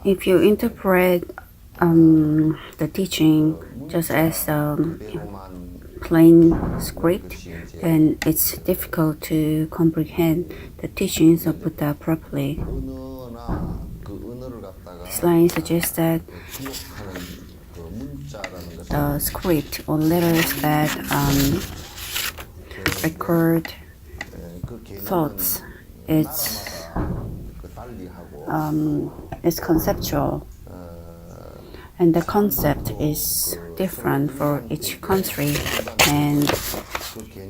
If you interpret the teaching just as plain script, then it's difficult to comprehend the teachings of Buddha properly. This line suggests that the script or letters that record thoughts, it's conceptual, and the concept is different for each country, and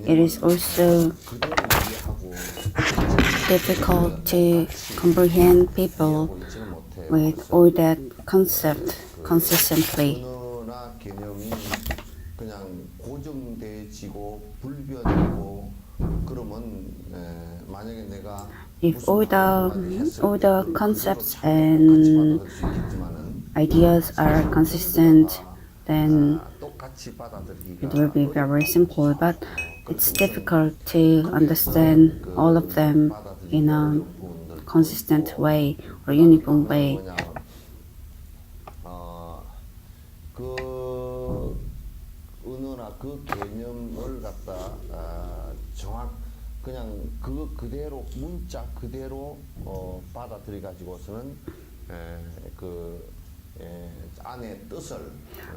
it is also difficult to comprehend people with all that concept consistently. If all the concepts and ideas are consistent, then it will be very simple, but it's difficult to understand all of them in a consistent way or uniform way.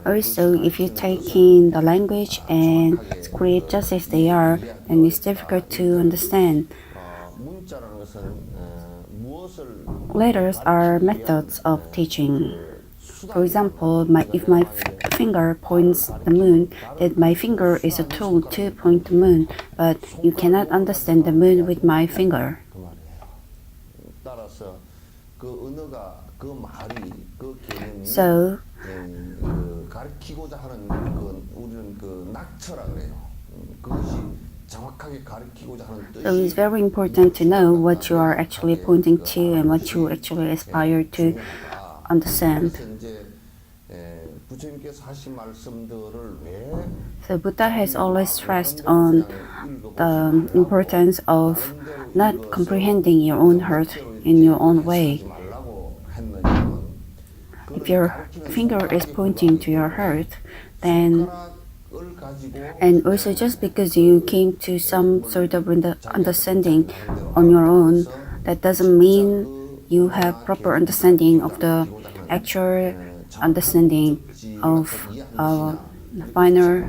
Also, if you take in the language and script just as they are, then it's difficult to understand. Letters are methods of teaching. For example, if my finger points the moon, then my finger is a tool to point the moon, but you cannot understand the moon with my finger. So, it's very important to know what you are actually pointing to and what you actually aspire to understand. So Buddha has always stressed on the importance of not comprehending your own heart in your own way. If your finger is pointing to your heart, then, and also just because you came to some sort of understanding on your own, that doesn't mean you have proper understanding of the actual understanding of the final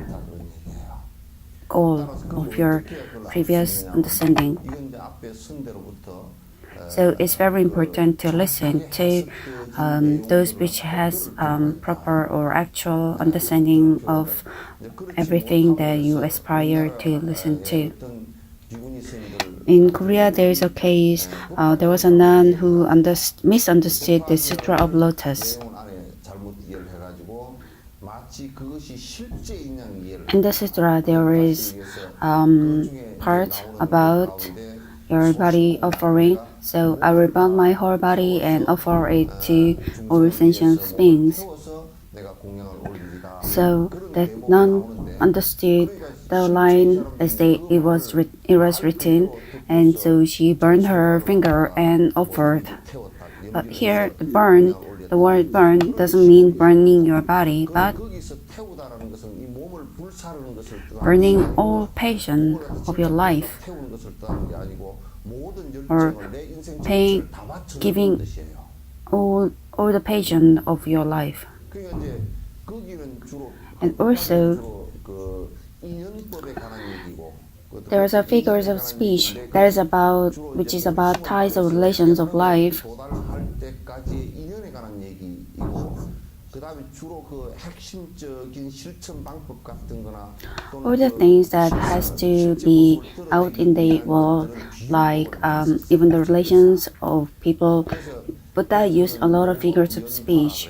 goal of your previous understanding. So it's very important to listen to those which has proper or actual understanding of everything that you aspire to listen to. In Korea, there is a case, there was a nun who misunderstood the Sutra of Lotus. In the sutra, there is part about your body offering. So I will bound my whole body and offer it to all sentient beings. So that nun understood the line as it was written, and so she burned her finger and offered. But here, the word burn doesn't mean burning your body, but burning all passion of your life, or giving all the passion of your life. And also, there is a figures of speech which is about ties of relations of life. All the things that has to be out in the world, like even the relations of people, Buddha used a lot of figures of speech.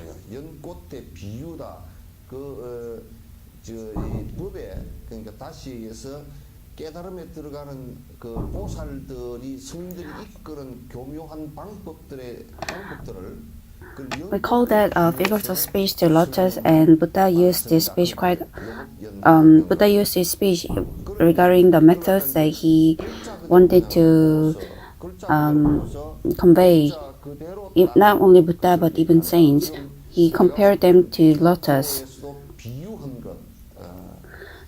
We call that figures of speech to Lotus, and Buddha used this speech regarding the methods that he wanted to convey not only Buddha but even saints. He compared them to lotus.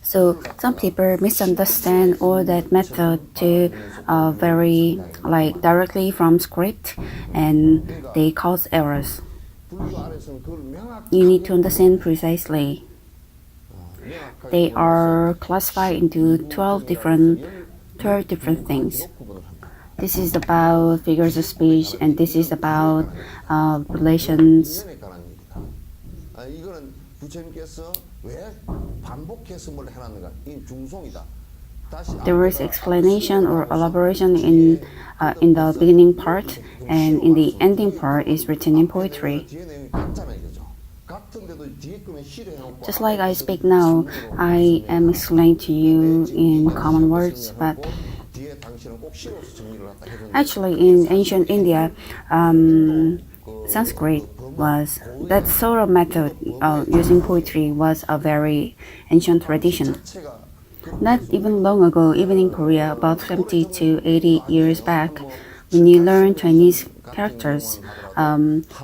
So some people misunderstand all that method to very directly from script, and they cause errors. You need to understand precisely. They are classified into 12 different things. This is about figures of speech, and this is about relations. There is explanation or elaboration in the beginning part, and in the ending part is written in poetry. Just like I speak now, I am explaining to you in common words, but actually in ancient India, Sanskrit was that sort of method using poetry was a very ancient tradition. Not even long ago, even in Korea, about 70 to 80 years back, when you learn Chinese characters,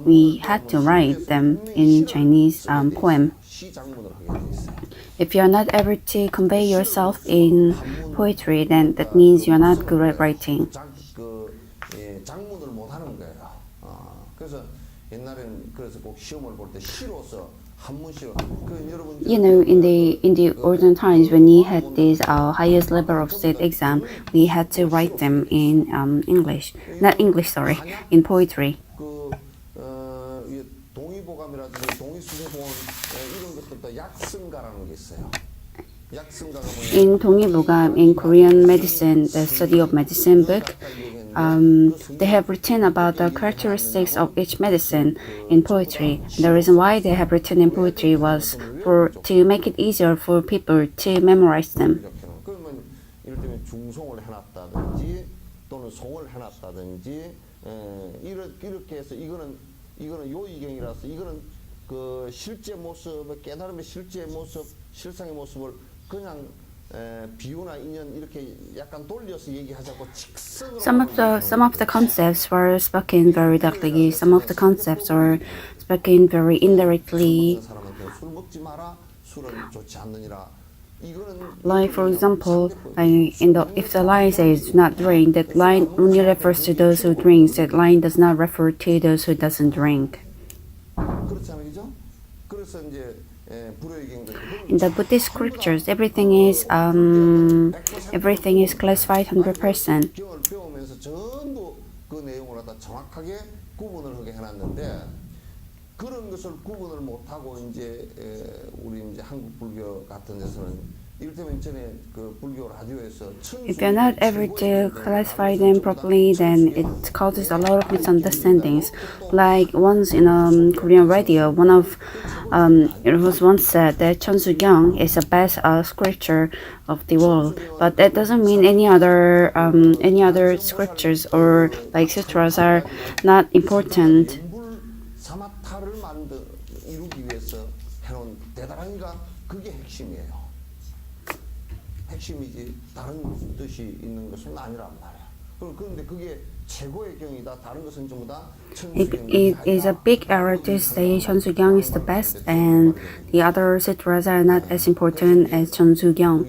we had to write them in Chinese poem. If you are not able to convey yourself in poetry, then that means you are not good at writing. You know, in the olden times, when we had this highest level of state exam, we had to write them in in poetry. In 동의보감, in Korean medicine, the study of medicine book, they have written about the characteristics of each medicine in poetry. The reason why they have written in poetry was to make it easier for people to memorize them. Some of the concepts were spoken very directly. Some of the concepts are spoken very indirectly. Like for example, if the line says "do not drink," that line only refers to those who drink. That line does not refer to those who doesn't drink. In the Buddhist scriptures, everything is classified 100%. If you're not able to classify them properly, then it causes a lot of misunderstandings. Like once in a Korean radio, it was once said that Cheonsugyong is the best scripture of the world, but that doesn't mean any other scriptures or like sutras are not important. It is a big error to say Cheonsugyong is the best and the other sutras are not as important as Cheonsugyong.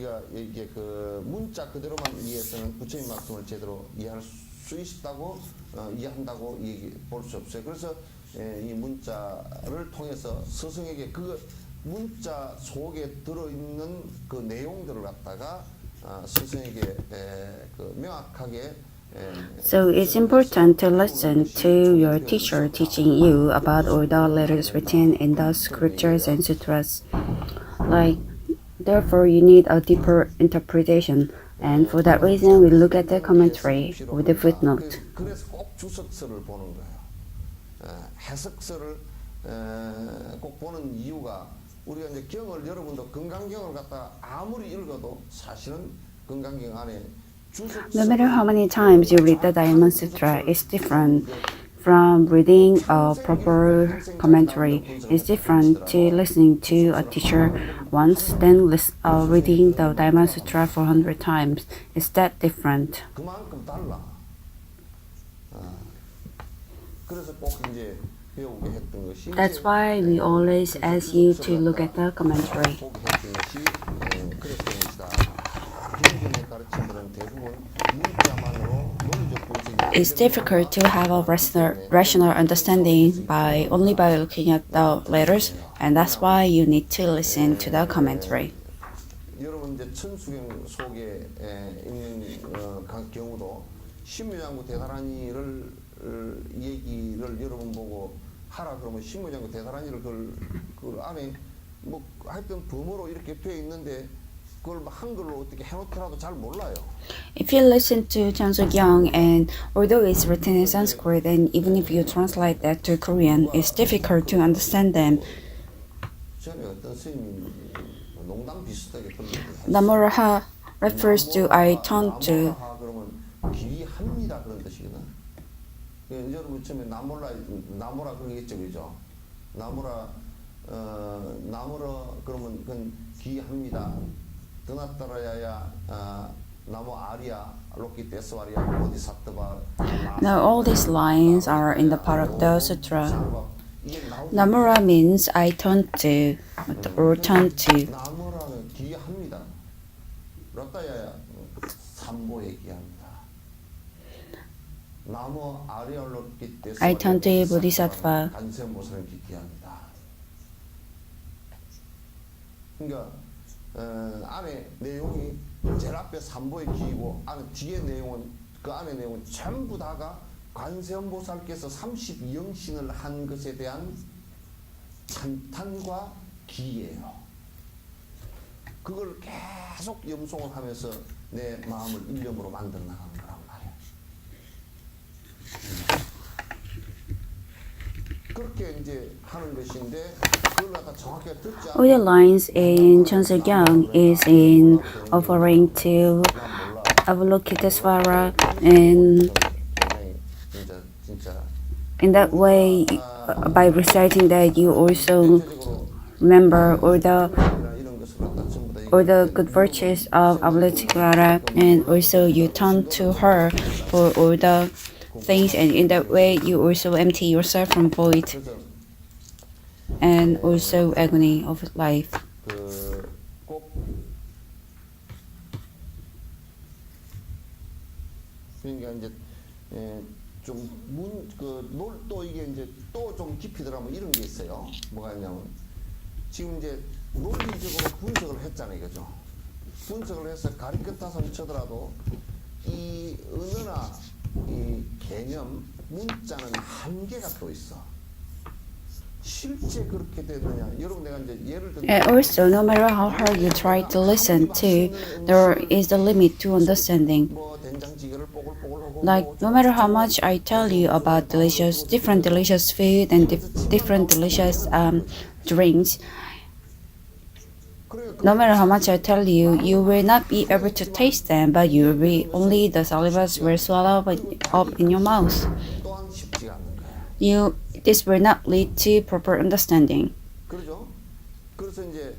문자 속에 들어있는 그 내용들을 갖다가 스승에게 명확하게. So it's important to listen to your teacher teaching you about all the letters written in the scriptures and sutras. Therefore, you need a deeper interpretation, and for that reason, we look at the commentary with the footnote. 그래서 꼭 주석서를 보는 거예요. 해석서를 꼭 보는 이유가. 우리가 이제 경을 여러분도 건강경을 갖다 아무리 읽어도 사실은 건강경 안에 No matter how many times you read the Diamond Sutra, it's different from reading a proper commentary. It's different to listening to a teacher once, then reading the Dharma Sutra 400 times. It's that different. 그만큼 달라. 그래서 꼭 이제 배우게 했던 것이 That's why we always ask you to look at the commentary. 보게 했던 것이 그랬던 것이다. 기존의 가르침들은 대부분 문자만으로 논리적 분석이 It's difficult to have a rational understanding only by looking at the letters, and that's why you need to listen to the commentary. 여러분 이제 천수경 속에 있는 경우도 신묘장구 대단한이를 얘기를 여러분 보고 하라 그러면 신묘장구 대단한이를 그 안에 뭐 하여튼 범어로 이렇게 되어 있는데 그걸 한글로 어떻게 해놓더라도 잘 몰라요. If you listen to Chanseogyang, and although it's written in Sanskrit, and even if you translate that to Korean, it's difficult to understand them. 전에 어떤 스님이 농담 비슷하게 Namuraha refers to I turn to. 그러면 기합니다 그런 뜻이거든. 여러분 처음에 나무라 그러겠죠, 그죠? 나무라 그러면 그건 기합니다. 드나따라야야 나무 아리아 로키 데스와리아 보디사트바. Now all these lines are in the part of the sutra. Namura means I turn to or turn to. 나무라는 기합니다. 로따야야 삼보에 기합니다. 나무 아리아 로키 데스와리아 I turn to Bodhisattva. 간세모사를 기합니다. 그러니까 안에 내용이 제일 앞에 삼보의 기이고 안에 뒤에 내용은 그 안에 내용은 전부 다가 관세음보살께서 32영신을 한 것에 대한 찬탄과 기예요. 그걸 계속 염송을 하면서 내 마음을 일념으로 만들어 나가는 거란 말이에요. 그렇게 이제 하는 것인데 그걸 갖다 정확하게 듣지 All the lines in Chanseogyang is in offering to Avalokitesvara, and in that way, by reciting that, you also remember all the good virtues of Avalokitesvara, and also you turn to her for all the things, and in that way you also empty yourself from void and also agony of life. 그러니까 이제 또 이게 이제 또 좀 깊이 들어가면 이런 게 있어요. 뭐가 있냐면 지금 이제 논리적으로 분석을 했잖아요, 이거죠. 분석을 해서 가리끝타서 미쳐더라도 이 언어나 이 개념, 문자는 한계가 또 있어. 실제 그렇게 되느냐? 여러분 내가 이제 예를 들면 And also, no matter how hard you try to listen to, there is the limit to understanding. 뭐 된장찌개를 뽀글뽀글하고 Like, no matter how much I tell you about different delicious food and different delicious drinks, no matter how much I tell you, you will not be able to taste them, but you will only the salivas will swallow up in your mouth. 또한 쉽지가 않는 거야. This will not lead to proper understanding. 그렇죠? 그래서 이제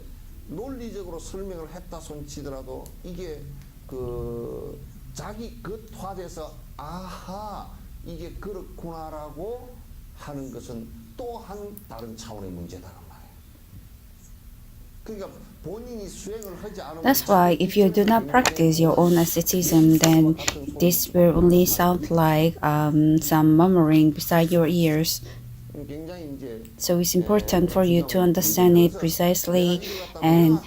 논리적으로 설명을 했다 손치더라도 이게 그 자기 겉화돼서 아하 이게 그렇구나라고 하는 것은 또한 다른 차원의 문제다란 말이에요. 그러니까 본인이 수행을 하지 않으면 That's why if you do not practice your own asceticism, then this will only sound like some murmuring beside your ears. 굉장히 이제 So it's important for you to understand it precisely, and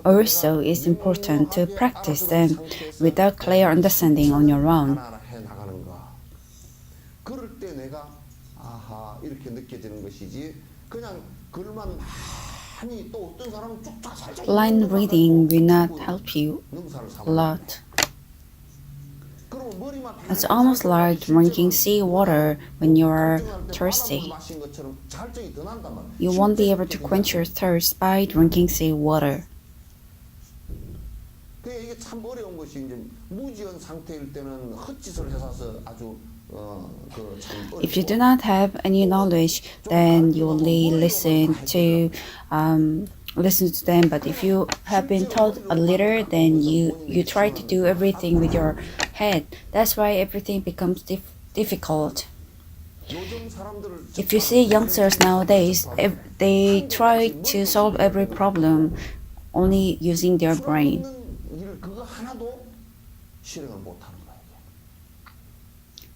also it's important to practice them without clear understanding on your own. 하나하나 해 나가는 거. 그럴 때 내가 아하 이렇게 느껴지는 것이지 그냥 글만 많이 또 어떤 사람은 쭉쭉 살짝 Blind reading will not help you a lot. It's almost like drinking seawater when you are thirsty. You won't be able to quench your thirst by drinking seawater. 이게 참 어려운 것이 이제 무지한 상태일 때는 헛짓을 해서 아주 If you do not have any knowledge, then you only listen to them. But if you have been taught a little, then you try to do everything with your head. That's why everything becomes difficult. If you see youngsters nowadays, they try to solve every problem only using their brain.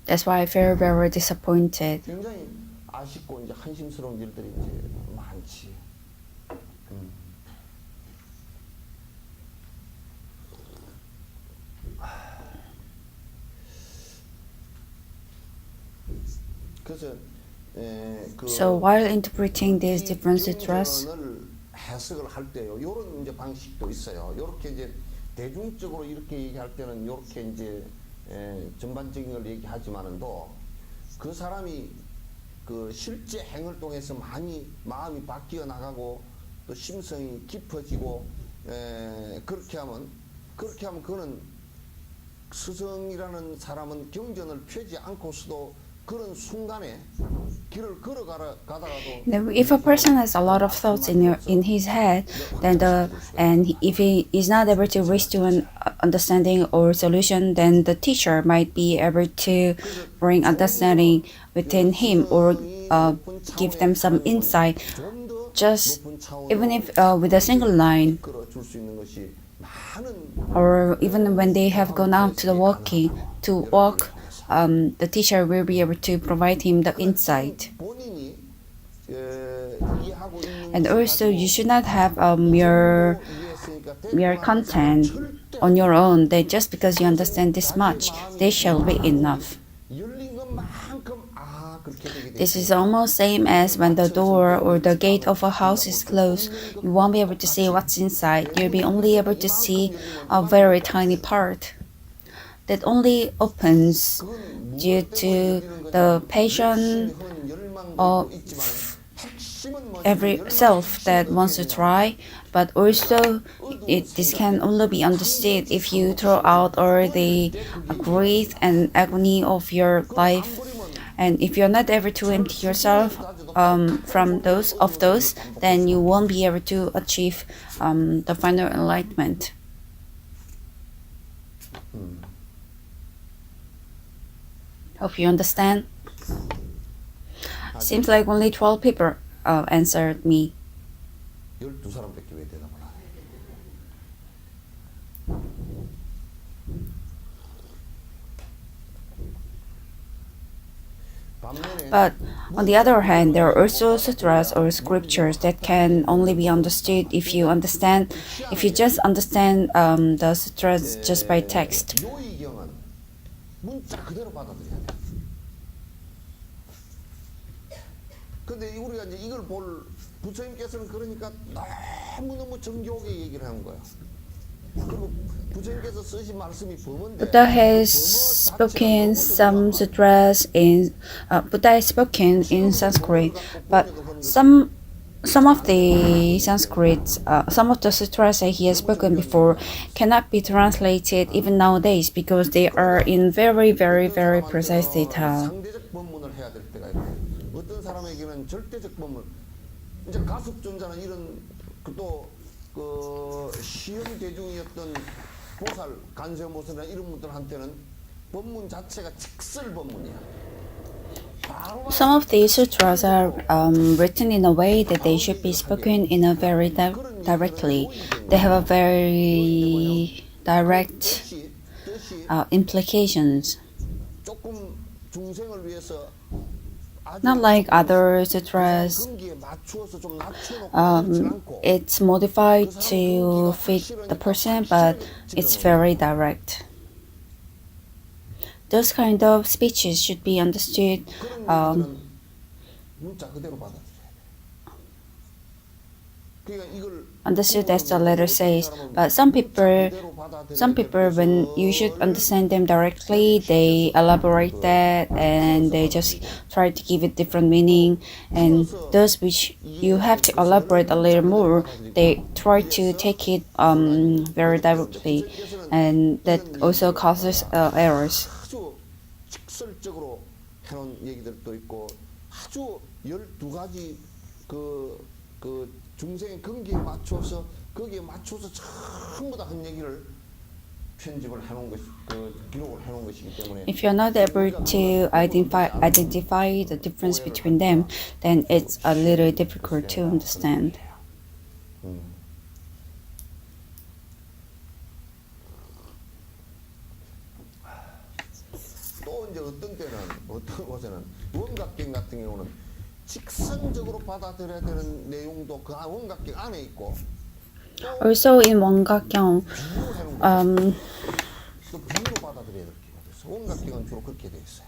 That's why I feel very disappointed. 굉장히 아쉽고 이제 한심스러운 일들이 이제 많지. 그래서 So while interpreting these different sutras, 해석을 할 때요. 이런 이제 방식도 있어요. 이렇게 이제 대중적으로 이렇게 얘기할 때는 이렇게 이제 전반적인 걸 얘기하지만은도 그 사람이 그 실제 행을 통해서 많이 마음이 바뀌어 나가고 또 심성이 깊어지고 그렇게 하면 그거는 스승이라는 사람은 경전을 펴지 않고서도 그런 순간에 길을 걸어가다가도 if a person has a lot of thoughts in his head, then if he is not able to reach to an understanding or solution, then the teacher might be able to bring understanding within him or give them some insight. Just even if with a single line, or even when they have gone out to walk, the teacher will be able to provide him the insight. And also, you should not have mere content on your own. That just because you understand this much, this shall be enough. This is almost same as when the door or the gate of a house is closed. You won't be able to see what's inside. You'll be only able to see a very tiny part that only opens due to the passion of every self that wants to try, but also this can only be understood if you throw out all the grief and agony of your life. And if you're not able to empty yourself from those, then you won't be able to achieve the final enlightenment. Hope you understand. Seems like only 12 people answered me. 12사람밖에 왜 대답을 안 해? But on the other hand, there are also sutras or scriptures that can only be understood if you just understand the sutras just by text. 요의경은 문자 그대로 받아들여야 돼. 근데 우리가 이제 이걸 볼 부처님께서는 그러니까 너무너무 정교하게 얘기를 하는 거야. 그리고 부처님께서 쓰신 말씀이 범어인데 Buddha has spoken some sutras in Buddha has spoken in Sanskrit, but some of the sutras that he has spoken before cannot be translated even nowadays because they are in very precise detail. 상대적 법문을 해야 될 때가 있고 어떤 사람에게는 절대적 법문 이제 가습존자는 이런 그 시험 대중이었던 보살 간세모살이나 이런 분들한테는 법문 자체가 직설 법문이야. Some of these sutras are written in a way that they should be spoken in a very directly. They have a very direct implications. 조금 중생을 위해서 Not like other sutras, it's modified to fit the person, but it's very direct. Those kind of speeches should be understood understood as the letter says. But some people, when you should understand them directly, they elaborate that and they just try to give it different meaning. And those which you have to elaborate a little more, they try to take it very directly, and that also causes errors. 해놓은 얘기들도 있고 아주 12가지 그 중생의 근기에 맞춰서 거기에 맞춰서 전부 다 한 얘기를 편집을 해놓은 것, 기록을 해놓은 것이기 때문에 If you're not able to identify the difference between them, then it's a little difficult to understand. 또 이제 어떤 곳에는 원각경 같은 경우는 직선적으로 받아들여야 되는 내용도 그 원각경 안에 있고 Also in Wongakyong, 또 비유로 받아들여야 될 기가 있어요. 원각경은 주로 그렇게 돼 있어요.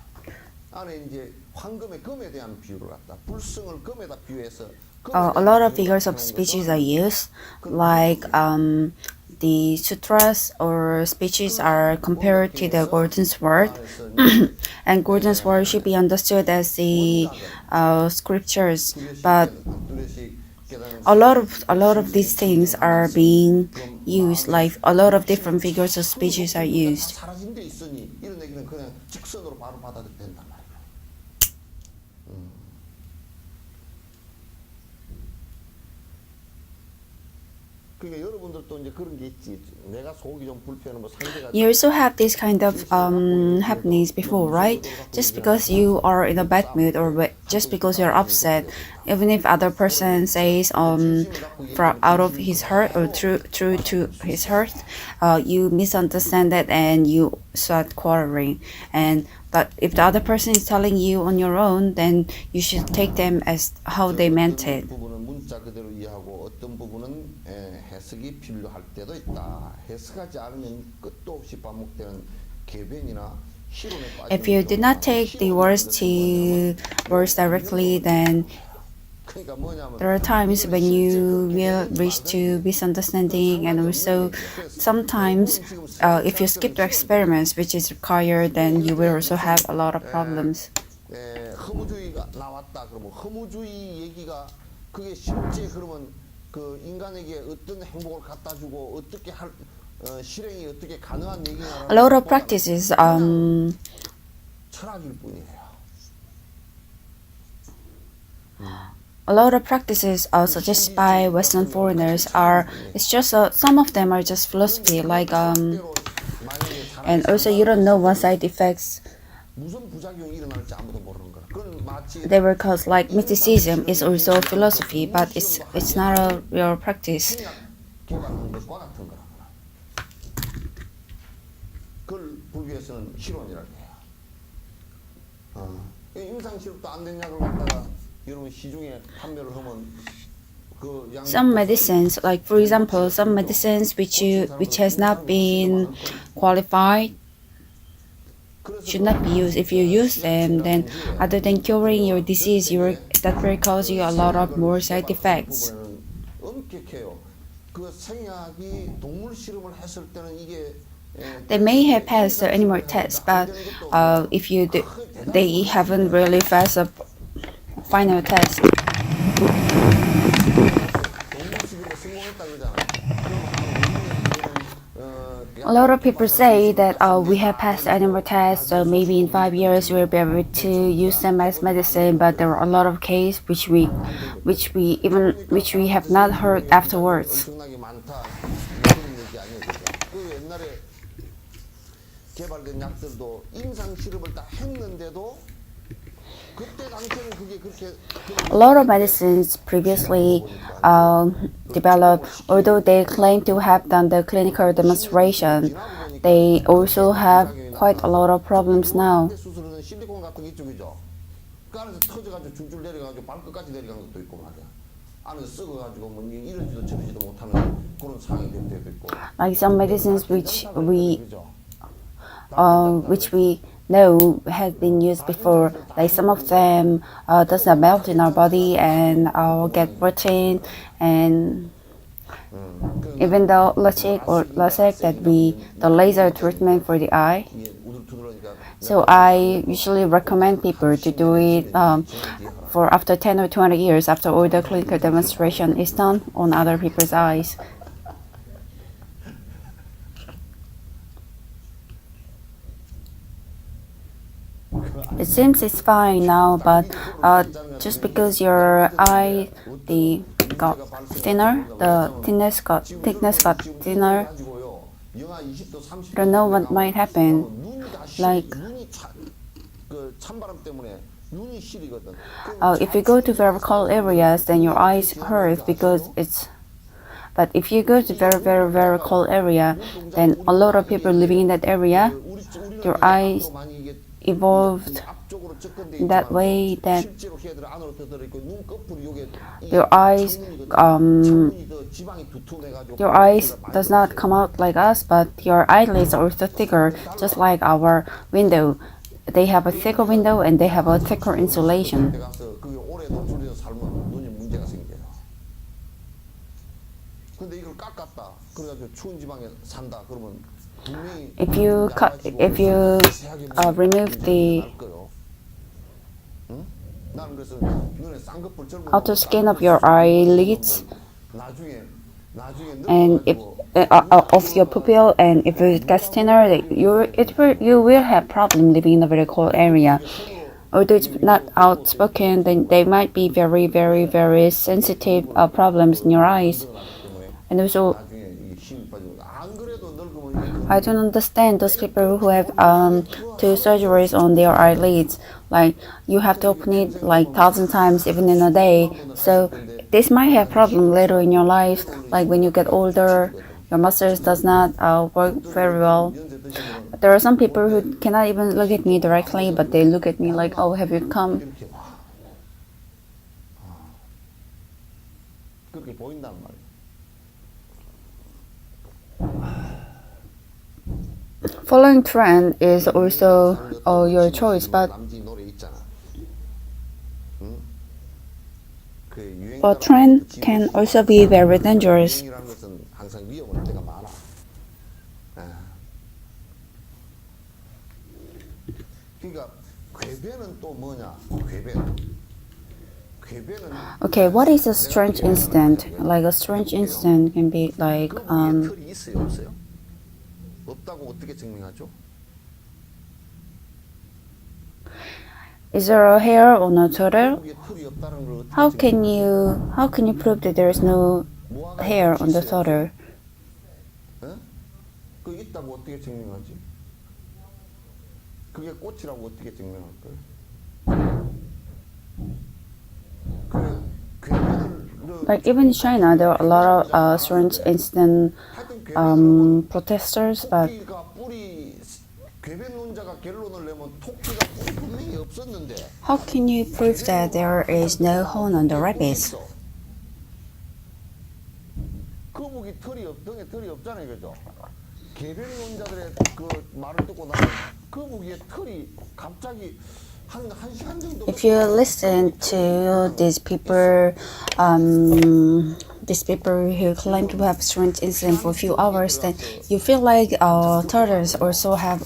안에 이제 황금의 금에 대한 비유를 갖다 불승을 금에다 비유해서 a lot of figures of speeches are used, like the sutras or speeches are compared to the golden sword, and golden sword should be understood as the scriptures. But a lot of these things are being used, like a lot of different figures of speeches are used. 사라진 데 있으니 이런 얘기는 그냥 직선으로 바로 받아들여야 된단 말이에요. 그러니까 여러분들도 이제 그런 게 있지. 내가 속이 좀 불편하면 뭐 상대가 You also have this kind of happenings before, right? Just because you are in a bad mood or just because you're upset, even if other person says out of his heart or true to his heart, you misunderstand that and you start quarreling. But if the other person is telling you on your own, then you should take them as how they meant it. 부분은 문자 그대로 이해하고 어떤 부분은 해석이 필요할 때도 있다. 해석하지 않으면 끝도 없이 반복되는 개변이나 실론에 빠지는 If you do not take the words directly, then 그러니까 뭐냐면 there are times when you will reach to misunderstanding, and also sometimes if you skip the experiments which is required, then you will also have a lot of problems. 허무주의가 나왔다. 그러면 허무주의 얘기가 그게 실제 그러면 그 인간에게 어떤 행복을 갖다 주고 어떻게 할 실행이 어떻게 가능한 얘기냐? A lot of practices 철학일 뿐이에요. A lot of practices suggested by Western foreigners it's just some of them are just philosophy, like and also you don't know what side effects 무슨 부작용이 일어날지 아무도 모르는 거라. 그건 마치 they were called, like mysticism is also philosophy, but it's not a real practice. 신약 개발하는 것과 같은 거라. 그걸 불교에서는 실론이라고 해요. 임상실험도 안 된 약을 갖다가 여러분 시중에 판매를 하면 그 양 Some medicines, like for example, some medicines which has not been qualified should not be used. If you use them, then other than curing your disease, that will cause you a lot of more side effects. 엄격해요. 그 생약이 동물 실험을 했을 때는 이게 They may have passed the animal test, but if they haven't really passed a final test. A lot of people say that we have passed animal tests, so maybe in 5 years we'll be able to use them as medicine. But there are a lot of cases which we have not heard afterwards. 개발된 약들도 임상 실험을 다 했는데도 그때 당시에는 그게 그렇게 A lot of medicines previously developed, although they claim to have done the clinical demonstration, they also have quite a lot of problems now. 수술은 실리콘 같은 게 이쪽이죠. 그 안에서 터져가지고 줄줄 내려가지고 발끝까지 내려간 것도 있고 말이야. 안에서 썩어가지고 뭐 이러지도 저러지도 못하는 그런 상황이 될 때도 있고. Like some medicines which we know has been used before, like some of them does not melt in our body and get rotten, and even the LASIK the laser treatment for the eye. So I usually recommend people to do it for after 10 or 20 years after all the clinical demonstration is done on other people's eyes. It seems it's fine now, but just because your eye got thinner, the thickness got thinner. I don't know what might happen. Like if you go to very cold areas, then your eyes hurt because it's. But if you go to very cold area, then a lot of people living in that area, your eyes evolved in that way that your eyes does not come out like us, but your eyelids are also thicker, just like our window. They have a thicker window and they have a thicker insulation. If you remove the outer skin of your eyelids and if of your pupil, and if it gets thinner, you will have problem living in a very cold area. Although it's not outspoken, then they might be very sensitive problems in your eyes. And also, I don't understand those people who have two surgeries on their eyelids. Like you have to open it like 1,000 times even in a day. So this might have problem later in your life. Like when you get older, your muscles does not work very well. There are some people who cannot even look at me directly, but they look at me like, "Oh, have you come?" Following trend is also your choice, but trend can also be very dangerous. Okay, what is a strange incident? Like a strange incident can be like is there a hair on a turtle? How can you prove that there is no hair on the turtle? Like even in China, there are a lot of strange incident protesters, but how can you prove that there is no horn on the rabbits? If you listen to these people who claim to have strange incident for a few hours, then you feel like turtles also have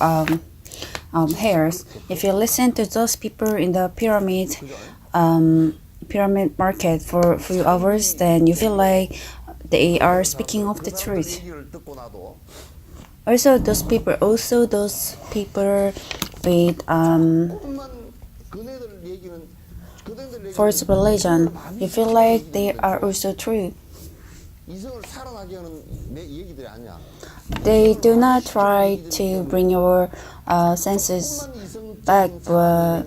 hairs. If you listen to those people in the pyramid market for a few hours, then you feel like they are speaking of the truth. Also, those people with false religion, you feel like they are also true. They do not try to bring your senses back, but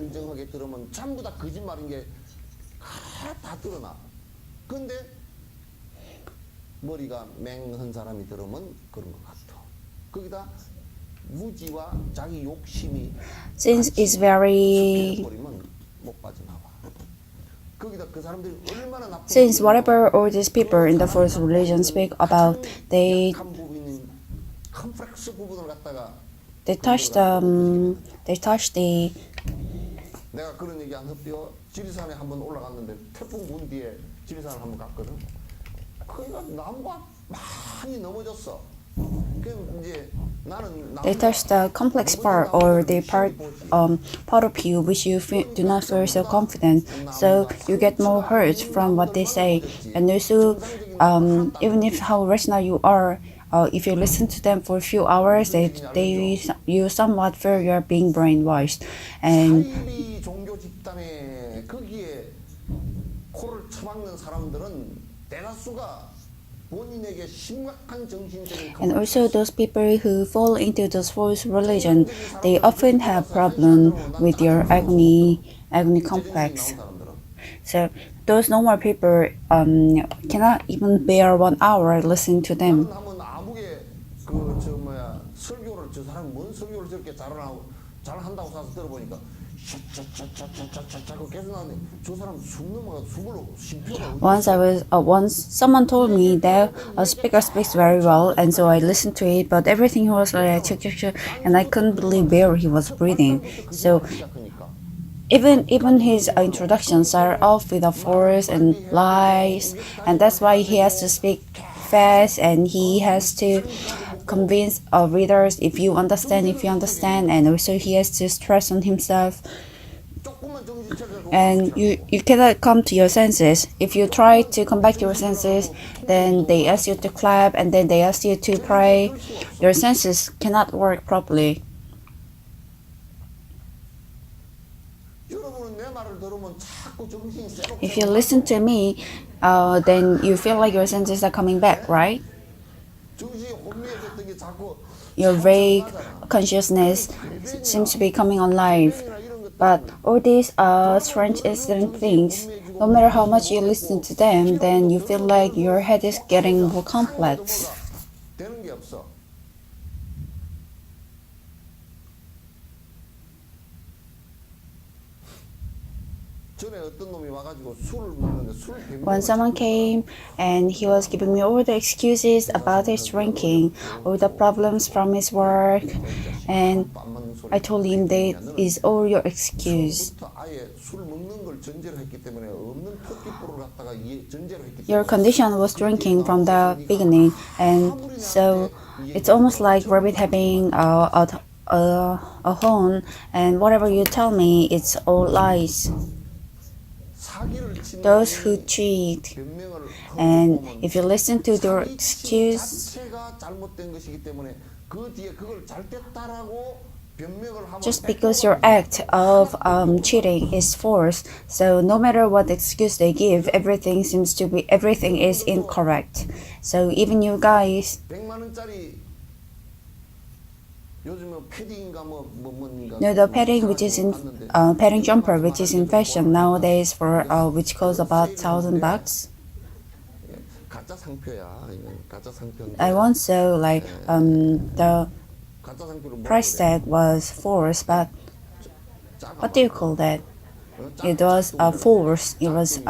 since it's very since whatever all these people in the false religion speak about, they touch the 내가 그런 얘기 안 했대요. 지리산에 한번 올라갔는데 태풍 문 뒤에 지리산을 한번 갔거든. 그러니까 나무가 많이 넘어졌어. They touch the complex part or the part of you which you do not feel so confident, so you get more hurt from what they say. And also, even if how rational you are, if you listen to them for a few hours, you somewhat feel you're being brainwashed. And 사이비 종교 집단에 거기에 코를 쳐박는 사람들은 대다수가 본인에게 심각한 정신적인 And also those people who fall into this false religion, they often have problem with your agony complex. So those normal people cannot even bear 1 hour listening to them. 하면 아무게 그저 뭐야 설교를 저 사람 뭔 설교를 저렇게 잘한다고 사서 들어보니까 자꾸 계속 나는데 저 사람 숨 넘어가 숨을 심표가 Once someone told me that a speaker speaks very well, and so I listened to it, but everything was like and I couldn't believe where he was breathing. So even his introductions are off with a force and lies, and that's why he has to speak fast, and he has to convince readers if you understand, and also he has to stress on himself. And you cannot come to your senses. If you try to come back to your senses, then they ask you to clap, and then they ask you to pray. Your senses cannot work properly. If you listen to me, then you feel like your senses are coming back, right? Your vague consciousness seems to be coming alive. But all these strange incident things, no matter how much you listen to them, then you feel like your head is getting more complex. When someone came and he was giving me all the excuses about his drinking, all the problems from his work, and I told him that is all your excuse. Your condition was drinking from the beginning, and so it's almost like rabbit having a horn, and whatever you tell me, it's all lies. Those who cheat, and if you listen to their excuse, just because your act of cheating is forced, so no matter what excuse they give, everything is incorrect. So even you guys, the padding which is in padding jumper which is in fashion nowadays for which costs about $1,000. I once saw like the price tag was forced, but what do you call that? It was a force. It was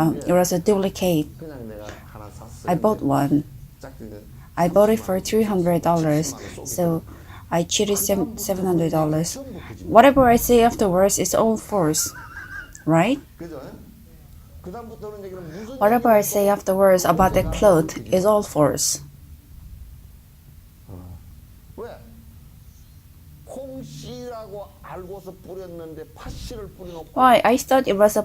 a duplicate. I bought one. I bought it for $300. So I cheated $700. Whatever I say afterwards is all force, right? Whatever I say afterwards about the cloth is all force. Why? I thought it was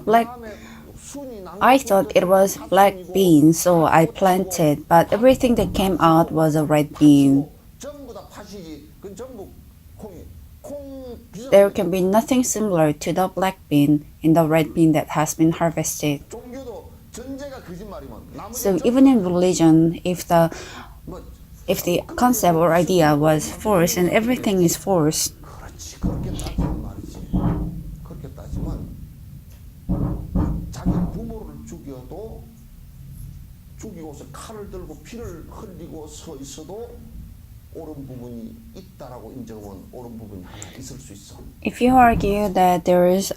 black bean, so I planted, but everything that came out was a red bean. There can be nothing similar to the black bean in the red bean that has been harvested. So even in religion, if the concept or idea was force, and everything is force, if you argue that there's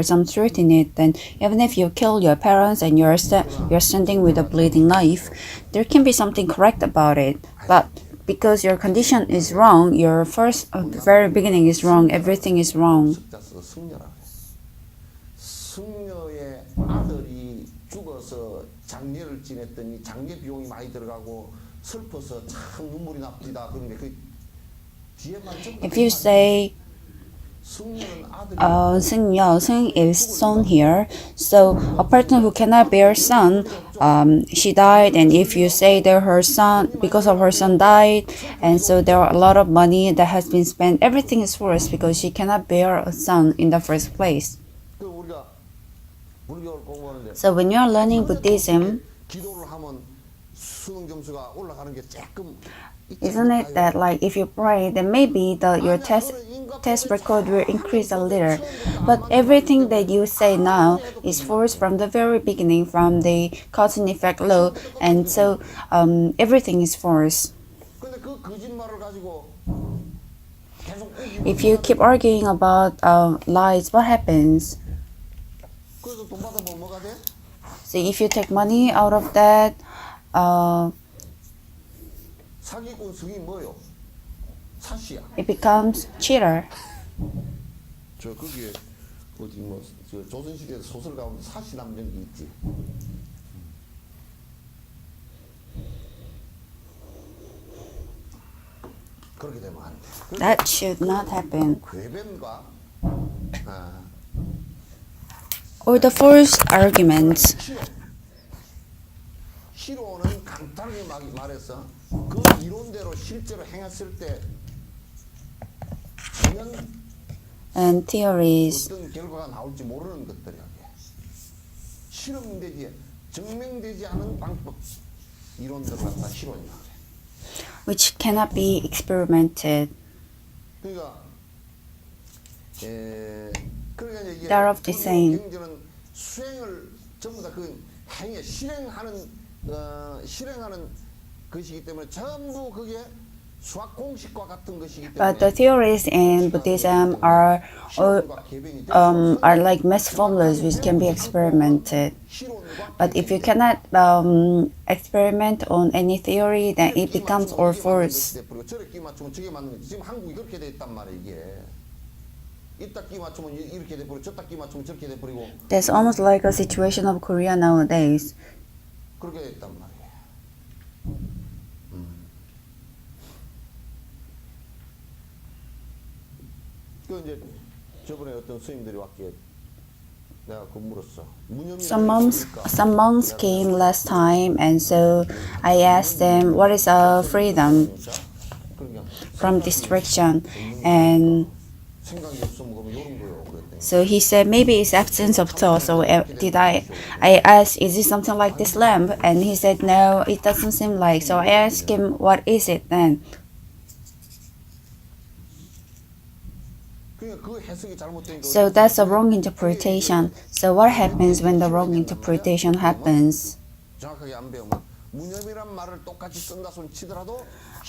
some truth in it, then even if you kill your parents and you're standing with a bleeding knife, there can be something correct about it. But because your condition is wrong, your very beginning is wrong, everything is wrong. If you say Sung is son here. So a person who cannot bear son, she died, and if you say that her son, because of her son died, and so there are a lot of money that has been spent, everything is forced because she cannot bear a son in the first place. So when you are learning Buddhism, isn't it that like if you pray, then maybe your test record will increase a little, but everything that you say now is forced from the very beginning, from the cause and effect law, and so everything is forced. If you keep arguing about lies, what happens? So if you take money out of that, it becomes cheater. 저 거기에 어디 저 조선시대 소설 가운데 사시남정이 있지. 그렇게 되면 안 돼. That should not happen. 궤변과 Or the false arguments. 실효는 간단하게 말해서 그 이론대로 실제로 행했을 때 And theories. 어떤 결과가 나올지 모르는 것들이야. 실험되지 증명되지 않은 방법 이론들 갖다 실론이야. Which cannot be experimented. 그러니까 They are of the same. 경제는 수행을 전부 다 그 행에 실행하는 것이기 때문에 전부 그게 수학 공식과 같은 것이기 때문에. But the theories in Buddhism are like math formulas which can be experimented. But if you cannot experiment on any theory, then it becomes all false. 저렇게 맞추면 저게 맞는 거지. 지금 한국이 그렇게 돼 있단 말이야 이게. 이따 끼 맞추면 이렇게 돼 버리고 저따 끼 맞추면 저렇게 돼 버리고. That's almost like a situation of Korea nowadays. 그렇게 돼 있단 말이야. 그 이제 저번에 어떤 스님들이 왔기에 내가 그 물었어. Some monks came last time, and so I asked them, what is freedom from distraction? And 생각이 없으면 그러면 이런 거요. so he said, maybe it's absence of thought. So I asked, is it something like this lamp? And he said, no, it doesn't seem like. So I asked him, what is it then? So that's a wrong interpretation. So what happens when the wrong interpretation happens?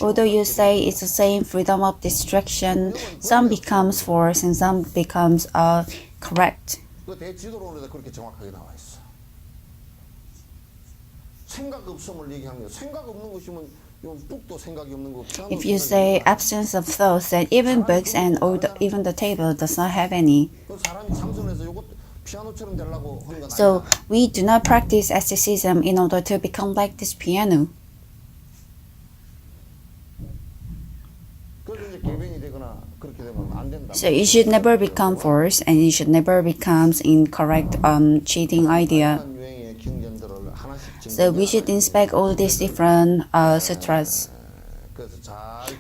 Although you say it's the same freedom of distraction, some becomes false and some becomes correct. If you say absence of thoughts, then even books and even the table does not have any. So we do not practice asceticism in order to become like this piano. So you should never become false, and you should never become incorrect cheating idea. So we should inspect all these different sutras.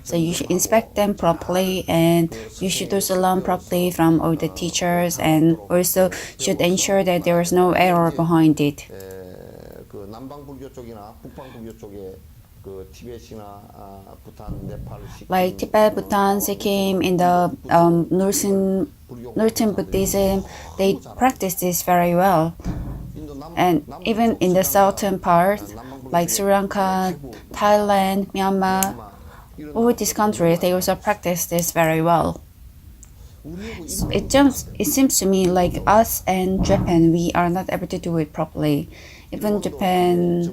So you should inspect them properly, and you should also learn properly from all the teachers, and also should ensure that there is no error behind it. Like Tibet, Bhutan, Sikkim, in the Northern Buddhism, they practice this very well. And even in the southern part, like Sri Lanka, Thailand, Myanmar, all these countries, they also practice this very well. It seems to me like us and Japan, we are not able to do it properly. Even Japan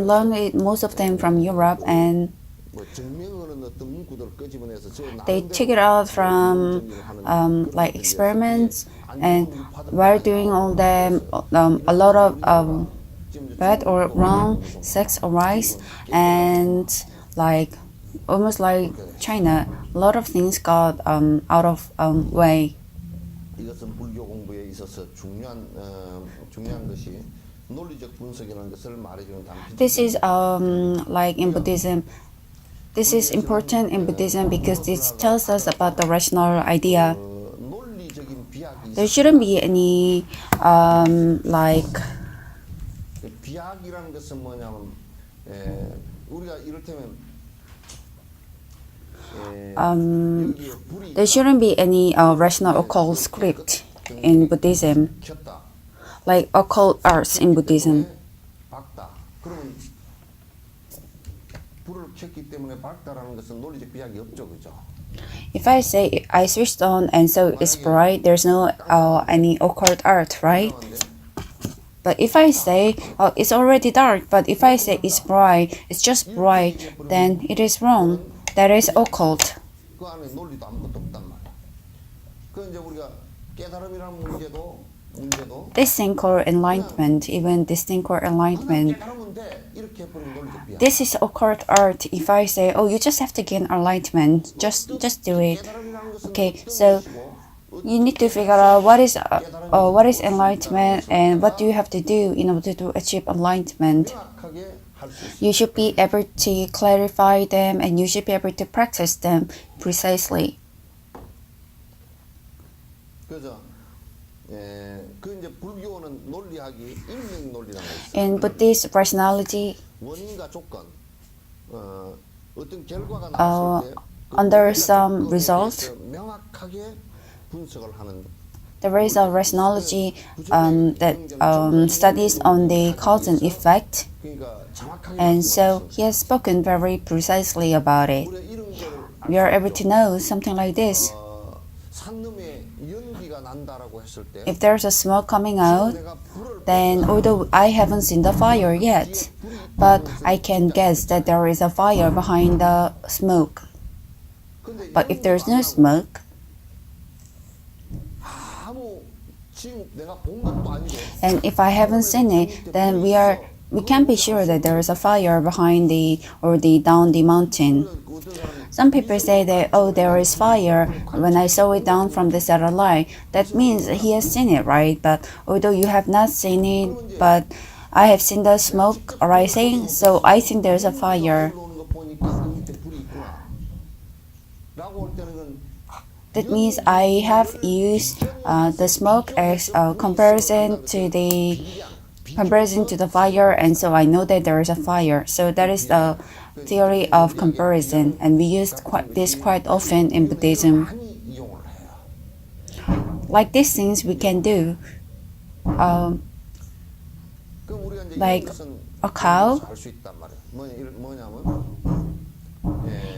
learned it, most of them from Europe, and they took it out from like experiments, and while doing all them, a lot of bad or wrong sex arise, and like almost like China, a lot of things got out of way. 이것은 불교 공부에 있어서 중요한 것이 논리적 분석이라는 것을 말해주는 단편. This is like in Buddhism. This is important in Buddhism because this tells us about the rational idea. 논리적인 비약이 There shouldn't be any like 비약이라는 것은 뭐냐면 우리가 이를테면 여기에 불이 there shouldn't be any rational occult script in Buddhism, 켰다. like occult arts in Buddhism. 밝다. 그러면 불을 켰기 때문에 밝다라는 것은 논리적 비약이 없죠, 그죠? If I say I switched on and so it's bright, there's no any occult art, right? But if I say it's already dark, but if I say it's bright, it's just bright, then it is wrong. That is occult. 그 안에 논리도 아무것도 없단 말이야. 그 이제 우리가 깨달음이라는 문제도 This thing called enlightenment, even this thing called enlightenment, 깨달으면 돼. 이렇게 해버리면 논리적 비약. this is occult art. If I say, oh, you just have to gain enlightenment, just do it. Okay, so you need to figure out what is enlightenment and what do you have to do in order to achieve enlightenment. 명확하게 할 수 있어. You should be able to clarify them and you should be able to practice them precisely. 그래서 그 이제 불교는 논리학이 인명 논리라는 거 있어. In Buddhist rationality, 원인과 조건, 어떤 결과가 나왔을 때 under some results, 명확하게 분석을 하는. there is a rationality that studies on the cause and effect, 그러니까 정확하게. and so he has spoken very precisely about it. 우리가 이런 걸 We are able to know something like this. 산놈에 연기가 난다라고 했을 때. If there's a smoke coming out, 내가 불을 then although I haven't seen the fire yet, but I can guess that there is a fire behind the smoke. 근데 But if there's no smoke, 아무 지금 내가 본 것도 아니고. and if I haven't seen it, then we can't be sure that there is a fire behind down the mountain. Some people say that, oh, there is fire when I saw it down from the satellite. That means he has seen it, right? But although you have not seen it, but I have seen the smoke rising, so I think there's a fire. That means I have used the smoke as a comparison to the fire, and so I know that there is a fire. So that is the theory of comparison, and we use this quite often in Buddhism. Like these things we can do, like a cow,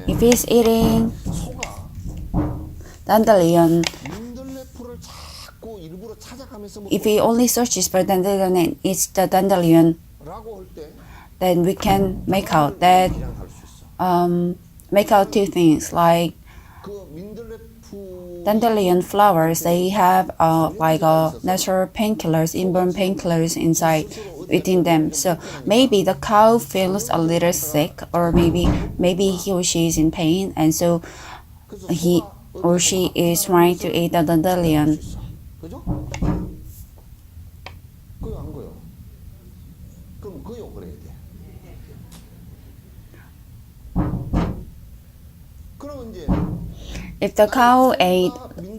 if he's eating dandelion, if he only searches for dandelion and eats the dandelion, then we can make out two things. Like dandelion flowers, they have like natural painkillers, inborn painkillers inside within them. So maybe the cow feels a little sick, or maybe he or she is in pain, and so he or she is trying to eat the dandelion. 그죠? 그거 안 거요. 그럼 그 욕을 해야 돼. 그럼 이제 If the cow ate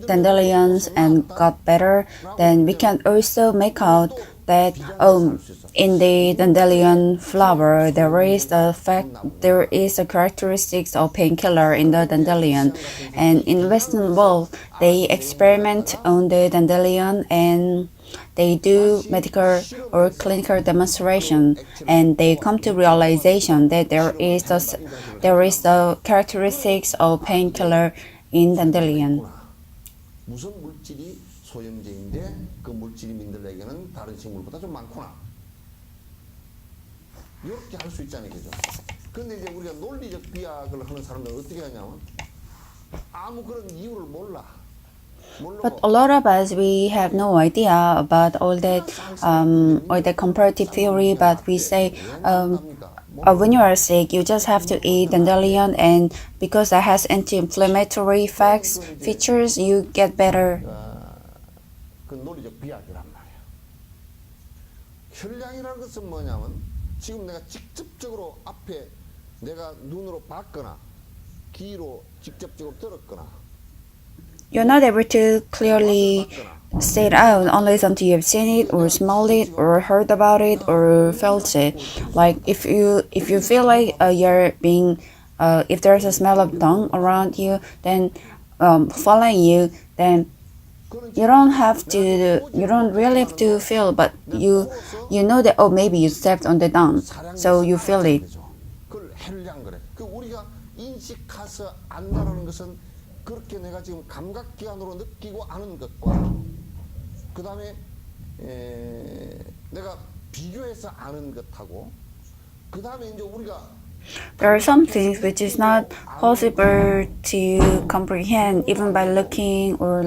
dandelions and got better, then we can also make out that in the dandelion flower there is a characteristics of painkiller in the dandelion, and in Western world they experiment on the dandelion and they do medical or clinical demonstration, and they come to realization that there is the characteristics of painkiller in dandelion. 무슨 물질이 소염제인데 그 물질이 민들레에게는 다른 식물보다 좀 많구나. 이렇게 할 수 있잖아요, 그죠? 근데 이제 우리가 논리적 비약을 하는 사람들은 어떻게 하냐면 아무 그런 이유를 몰라. But a lot of us, we have no idea about all that comparative theory, but we say, when you are sick, you just have to eat dandelion, and because that has anti-inflammatory effects, features, you get better. 그 논리적 비약이란 말이야. 혈량이라는 것은 뭐냐면 지금 내가 직접적으로 앞에 내가 눈으로 봤거나 귀로 직접적으로 들었거나 You're not able to clearly say it out unless until you've seen it or smelled it or heard about it or felt it. Like if you feel like you're being if there's a smell of dung around you, then following you, then you don't really have to feel, but you know that, oh, maybe you stepped on the dung, so you feel it. 그걸 혈량 그래. 그 우리가 인식해서 안다라는 것은 그렇게 내가 지금 감각기관으로 느끼고 아는 것과 그 다음에 내가 비교해서 아는 것하고 그 다음에 이제 우리가 There are some things which is not possible to comprehend even by looking or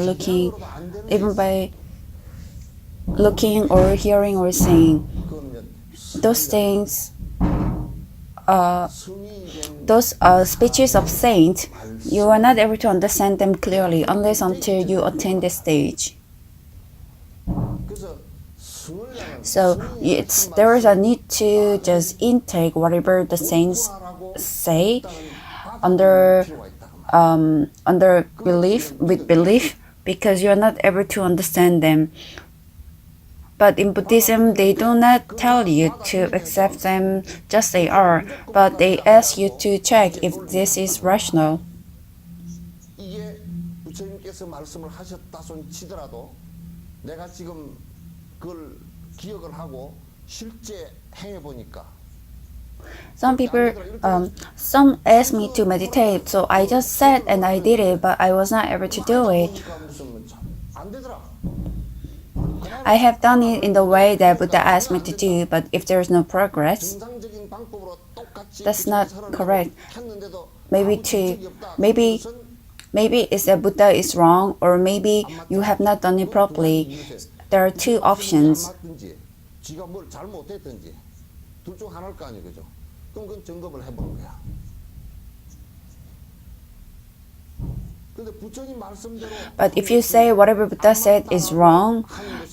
hearing or seeing. Those things, those speeches of saints, you are not able to understand them clearly unless until you attain this stage. So there is a need to just intake whatever the saints say under with belief, because you are not able to understand them. But in Buddhism, they do not tell you to accept them just they are, but they ask you to check if this is rational. 이게 부처님께서 말씀을 하셨다 손 치더라도 내가 지금 그걸 기억을 하고 실제 행해 보니까 some asked me to meditate, so I just sat and I did it, but I was not able to do it. 안 되더라. I have done it in the way that Buddha asked me to do, but if there is no progress, 정상적인 방법으로 똑같이 that's not correct. 했는데도 Maybe it's that Buddha is wrong, or maybe you have not done it properly. There are two options. 지가 뭘 잘못했든지 둘 중 하나일 거 아니에요, 그죠? 그럼 그건 점검을 해보는 거야. But if you say whatever Buddha said is wrong,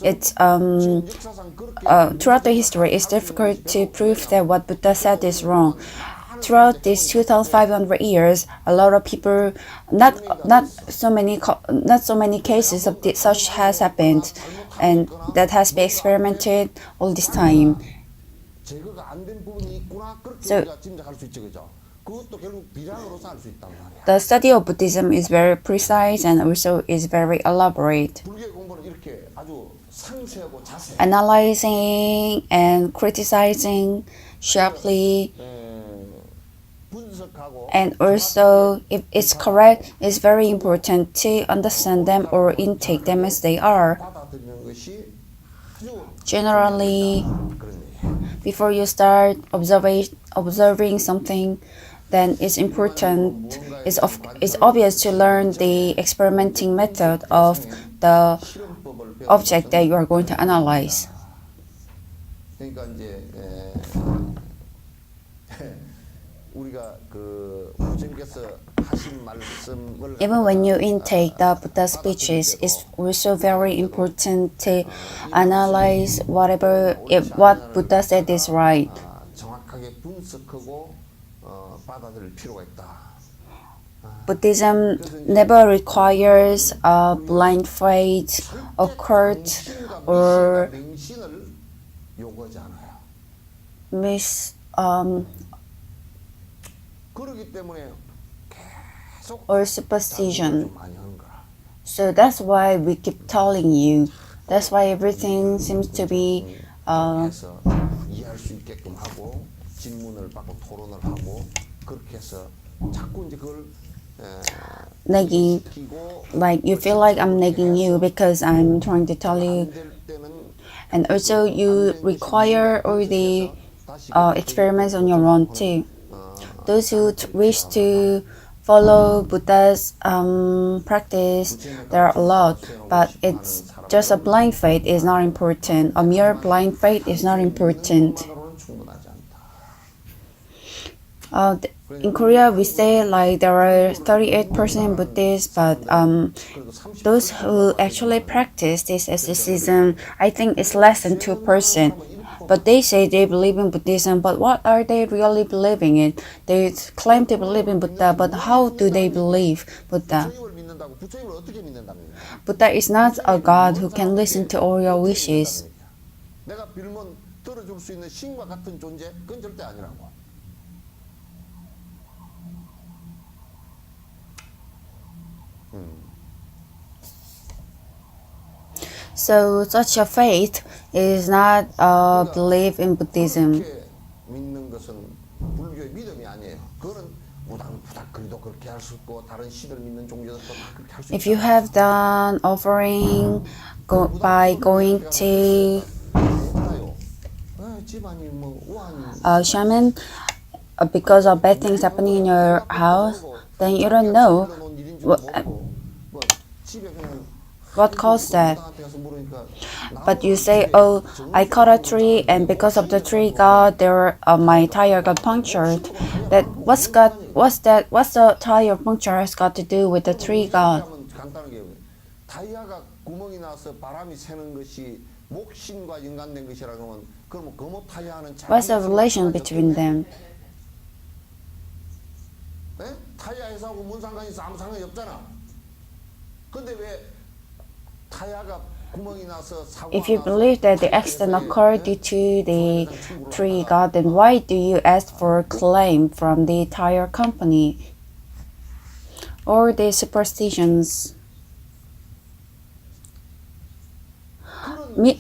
it's throughout the history, it's difficult to prove that what Buddha said is wrong. Throughout these 2,500 years, a lot of people, not so many cases of such has happened, and that has been experimented all this time. So the study of Buddhism is very precise and also is very elaborate. Analyzing and criticizing sharply, and also if it's correct, it's very important to understand them or intake them as they are. Generally, before you start observing something, then it's important, it's obvious to learn the experimenting method of the object that you are going to analyze. Even when you intake the Buddha speeches, it's also very important to analyze what Buddha said is right. Buddhism never requires a blind faith, occult, or or superstition. So that's why we keep telling you. That's why everything seems to be nagging. Like you feel like I'm nagging you because I'm trying to tell you. And also you require all the experiments on your own too. Those who wish to follow Buddha's practice, there are a lot, but it's just a blind faith is not important. A mere blind faith is not important. In Korea, we say like there are 38% Buddhists, but those who actually practice this asceticism, I think it's less than 2%. But they say they believe in Buddhism, but what are they really believing in? They claim to believe in Buddha, but how do they believe Buddha? 부처님을 믿는다고 부처님을 어떻게 믿는다는 거야? Buddha is not a God who can listen to all your wishes. 내가 빌면 들어줄 수 있는 신과 같은 존재? 그건 절대 아니라고. So such a faith is not a belief in Buddhism. 그렇게 믿는 것은 불교의 믿음이 아니에요. 그거는 무당부닥 그리도 그렇게 할 수 있고 다른 신을 믿는 종교들도 다 그렇게 할 수 있다. If you have done offering by going to 집안이 뭐 우환이 a shaman because of bad things happening in your house, then you don't know what caused that. But you say, oh, I cut a tree and because of the tree God, my tire got punctured. What's the tire puncture has got to do with the tree God? 간단하게 타이어가 구멍이 나서 바람이 새는 것이 목신과 연관된 것이라 그러면 거모 타이어는 What's the relation between them? 타이어 회사하고 뭔 상관이 있어? 아무 상관이 없잖아. 근데 왜 타이어가 구멍이 나서 사고가 If you believe that the accident occurred due to the tree God, then why do you ask for a claim from the tire company or the superstitions?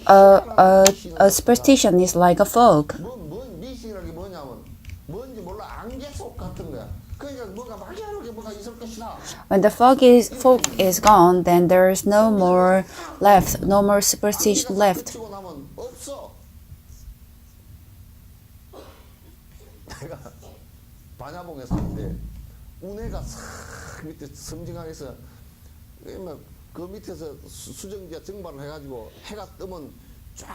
A superstition is like a fog. 뭔 미신이라는 게 뭐냐면 뭔지 몰라 안개 속 같은 거야. 그러니까 뭐가 막연하게 뭐가 있을 것이다. When the fog is gone, then there is no more left, no more superstition left. 그치고 나면 없어. 내가 반야봉에 사는데 운해가 싹 밑에 섬진강에서 그 밑에서 수정지가 증발을 해가지고 해가 뜨면 쫙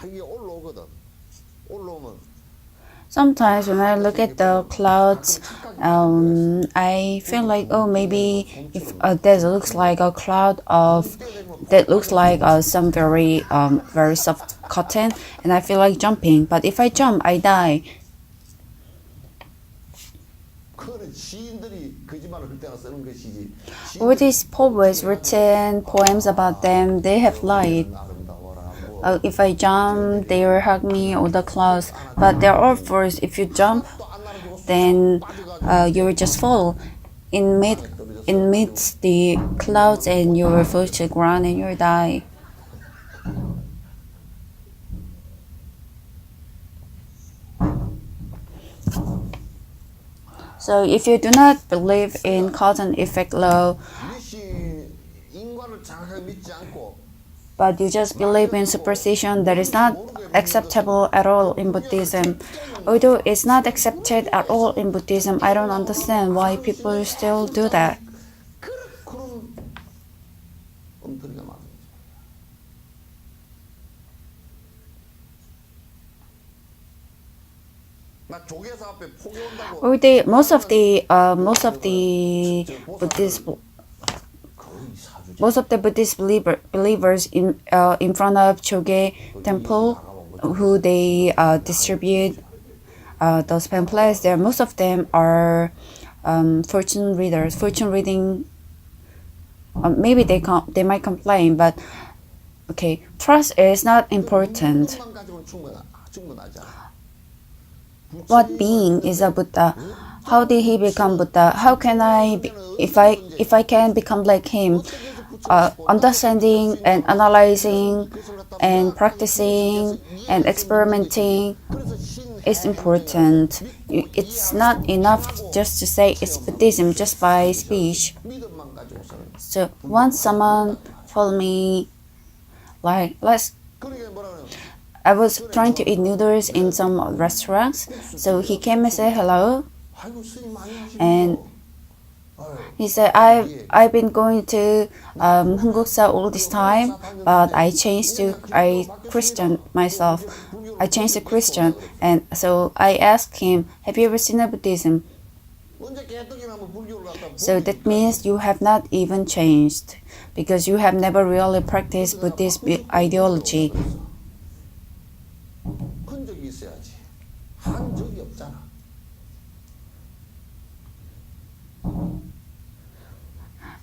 이게 올라오거든. 올라오면 Sometimes when I look at the clouds, I feel like, oh, maybe if that looks like a cloud that looks like some very soft cotton, and I feel like jumping. But if I jump, I die. 그거는 시인들이 거짓말을 할 때나 쓰는 것이지. All these poets written poems about them, they have lied. If I jump, they will hug me or the clouds. But they're all false. If you jump, then you will just fall in midst the clouds, and you will fall to the ground and you will die. So if you do not believe in cause and effect law, 인과를 정확하게 믿지 않고 but you just believe in superstition, that is not acceptable at all in Buddhism. Although it's not accepted at all in Buddhism, I don't understand why people still do that. 그런 엉터리가 많아. 나 조계사 앞에 포기 온다고. Most of the Buddhist believers in front of Choge temple, who they distribute those pamphlets, most of them are fortune readers. Fortune reading, maybe they might complain, but okay, trust is not important. What being is a Buddha? How did he become Buddha? How can if I can become like him? Understanding and analyzing and practicing and experimenting is important. It's not enough just to say it's Buddhism just by speech. So once someone told me, like, I was trying to eat noodles in some restaurants, so he came and said hello, and he said, I've been going to Hunguksa all this time, but I changed to Christian myself. I changed to Christian, and so I asked him, "Have you ever seen a Buddhism?" 언제 개떡이나 뭐 불교를 갖다 So that means you have not even changed because you have never really practiced Buddhist ideology. 흔적이 있어야지. 한 적이 없잖아.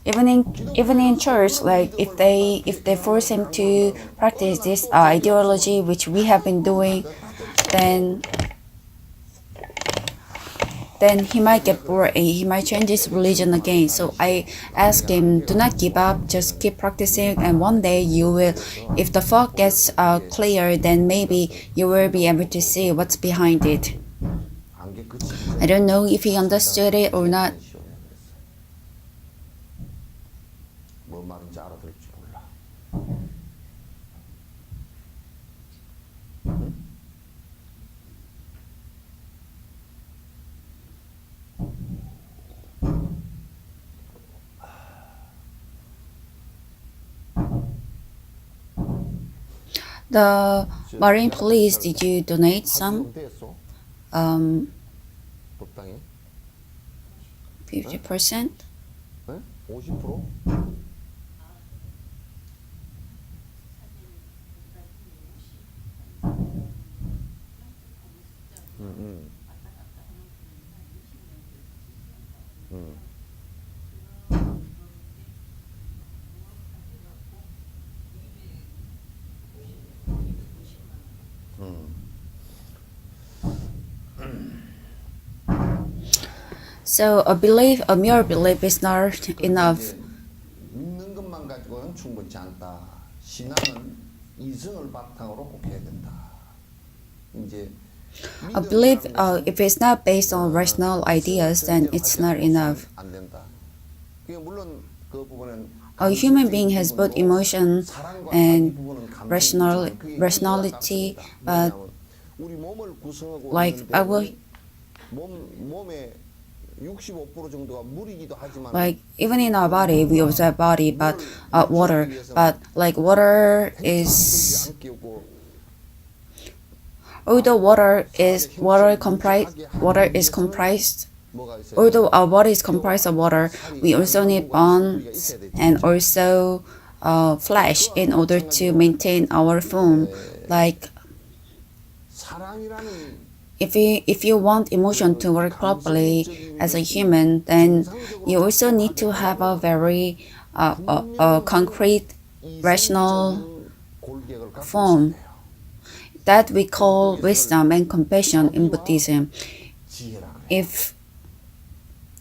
Even in church, like if they force him to practice this ideology which we have been doing, then he might get bored and he might change his religion again. So I asked him, do not give up, just keep practicing, and one day you will, if the fog gets clear, then maybe you will be able to see what's behind it. I don't know if he understood it or not. 뭐 말인지 알아들을지 몰라. The Marine Police, did you donate some? 됐어? 50%? 네? 50%? So a mere belief is not enough. 믿는 것만 가지고는 충분치 않다. 신앙은 이성을 바탕으로 꼭 해야 된다. 이제 A belief, if it's not based on rational ideas, then it's not enough. 안 된다. 물론 그 부분은 A human being has both emotion and rationality, but 우리 몸을 구성하고 like I will, 몸의 65% 정도가 물이기도 하지만 like even in our body we observe body, but water, but like water is, although water is comprised, although our body is comprised of water, we also need bones and also flesh in order to maintain our form. Like 사랑이라는 if you want emotion to work properly as a human, then you also need to have a very concrete, rational form that we call wisdom and compassion in Buddhism. If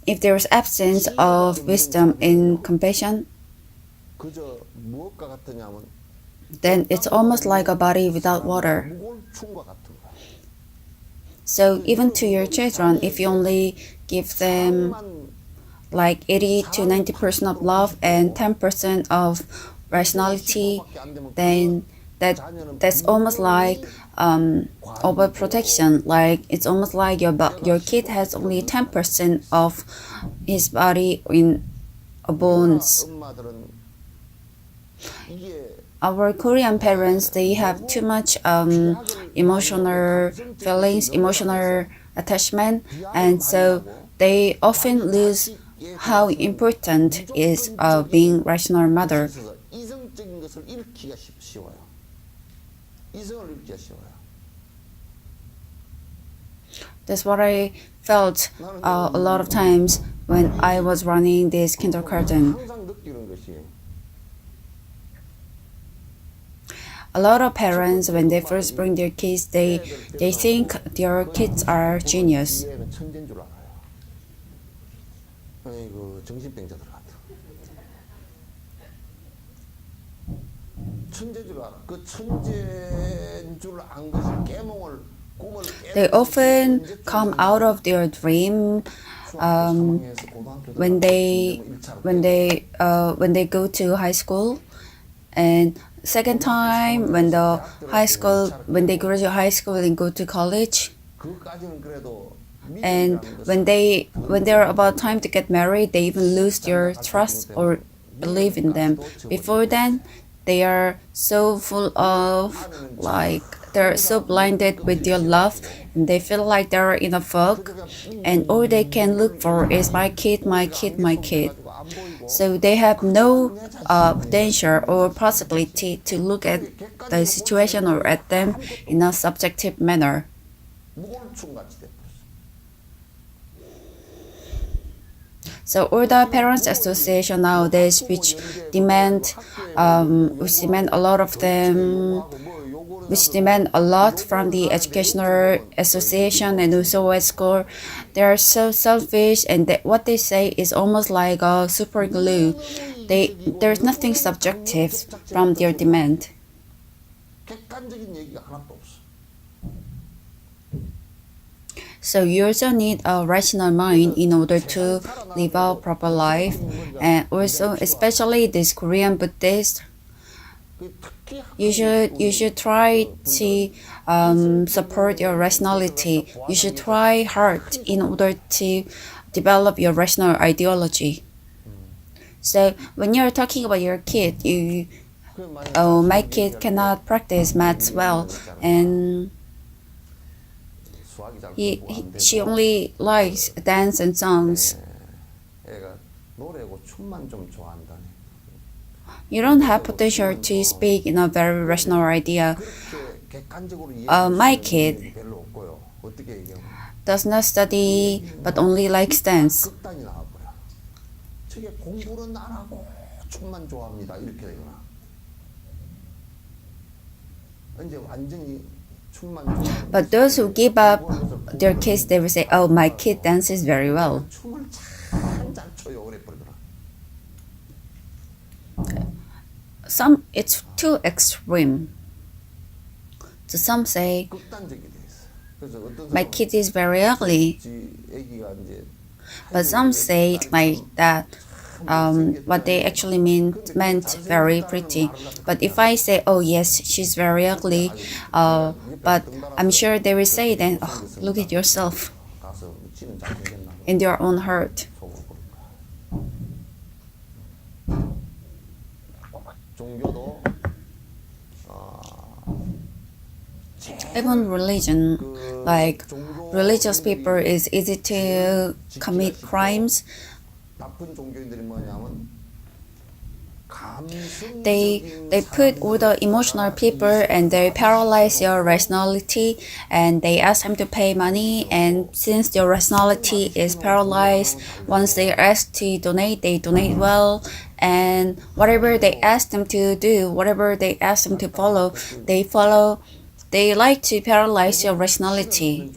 there is absence of wisdom and compassion, 그저 무엇과 같으냐면 then it's almost like a body without water. 무거운 충과 같은 거야. So even to your children, if you only give them like 80 to 90% of love and 10% of rationality, then that's almost like overprotection. Like it's almost like your kid has only 10% of his body in bones. 엄마들은 이게 Our Korean parents, they have too much emotional feelings, emotional attachment, and so they often lose how important is being rational mother. 이성적인 것을 잃기가 쉬워요. 이성을 잃기가 쉬워요. That's what I felt a lot of times when I was running this kindergarten. 항상 느끼는 것이 A lot of parents, when they first bring their kids, they think their kids are genius. 얘는 천재인 줄 알아요. 아이고 정신병자들 같아. 천재인 줄 알아. 그 천재인 줄 안 것이 깨몽을 꿈을 They often come out of their dream when they go to high school, and second time when they graduate high school and go to college, 그것까지는 그래도 and when they're about time to get married, they even lose their trust or believe in them. Before then, they are so full of like they're so blinded with your love, and they feel like they're in a fog, and all they can look for is my kid, my kid, my kid. So they have no potential or possibility to look at the situation or at them in a subjective manner. So all the parents association nowadays, which demand a lot of them, which demand a lot from the educational association and also at school, they are so selfish, and what they say is almost like a super glue. There's nothing subjective from their demand. So you also need a rational mind in order to live a proper life, and also especially these Korean Buddhists, you should try to support your rationality. You should try hard in order to develop your rational ideology. So when you're talking about your kid, my kid cannot practice maths well, and she only likes dance and songs. You don't have potential to speak in a very rational idea. My kid does not study but only likes dance. But those who give up their kids, they will say, "Oh, my kid dances very well." It's too extreme. So some say, "My kid is very ugly." But some say like that. What they actually meant very pretty. But if I say, "Oh yes, she's very ugly," but I'm sure they will say then, "Oh, look at yourself," in their own heart. Even religion, like religious people, is easy to commit crimes. They put all the emotional people and they paralyze your rationality, and they ask them to pay money, and since your rationality is paralyzed, once they are asked to donate, they donate well, and whatever they ask them to do, whatever they ask them to follow, they follow. They like to paralyze your rationality.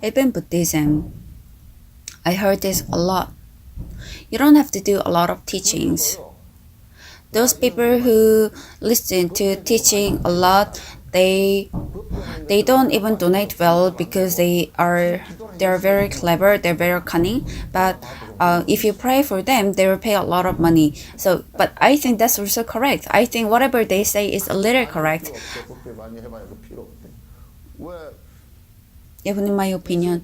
Even Buddhism, I heard this a lot. You don't have to do a lot of teachings. Those people who listen to teaching a lot, they don't even donate well because they're very clever, they're very cunning. But if you pray for them, they will pay a lot of money. So, but I think that's also correct. I think whatever they say is a little correct. Even in my opinion,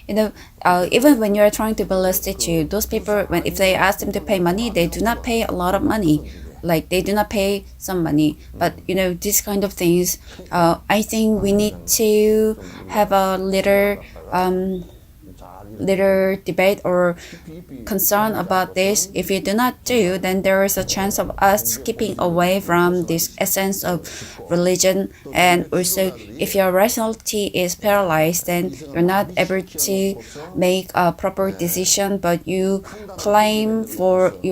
even when you're trying to build a statue, those people, if they ask them to pay money, they do not pay a lot of money. Like they do not pay some money. But these kind of things, I think we need to have a little debate or concern about this. If we do not do, then there is a chance of us keeping away from this essence of religion. And also, if your rationality is paralyzed, then you're not able to make a proper decision, but you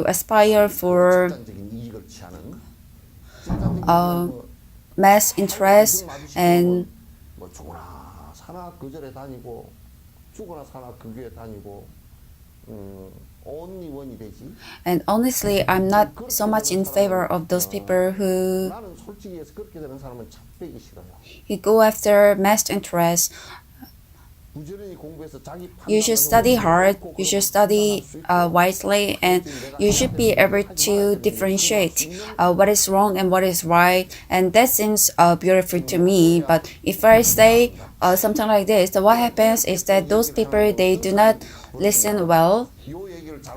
aspire for mass interest and honestly, I'm not so much in favor of those people who go after mass interest. You should study hard, you should study wisely, and you should be able to differentiate what is wrong and what is right, and that seems beautiful to me. But if I say something like this, then what happens is that those people, they do not listen well,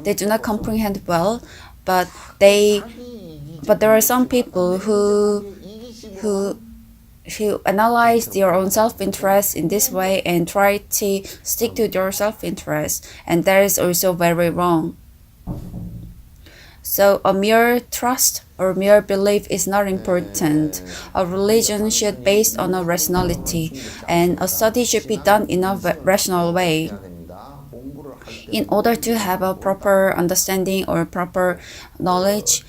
they do not comprehend well, but there are some people who analyze their own self-interest in this way and try to stick to their self-interest, and that is also very wrong. So a mere trust or mere belief is not important. A religion should be based on a rationality, and a study should be done in a rational way. In order to have a proper understanding or proper knowledge,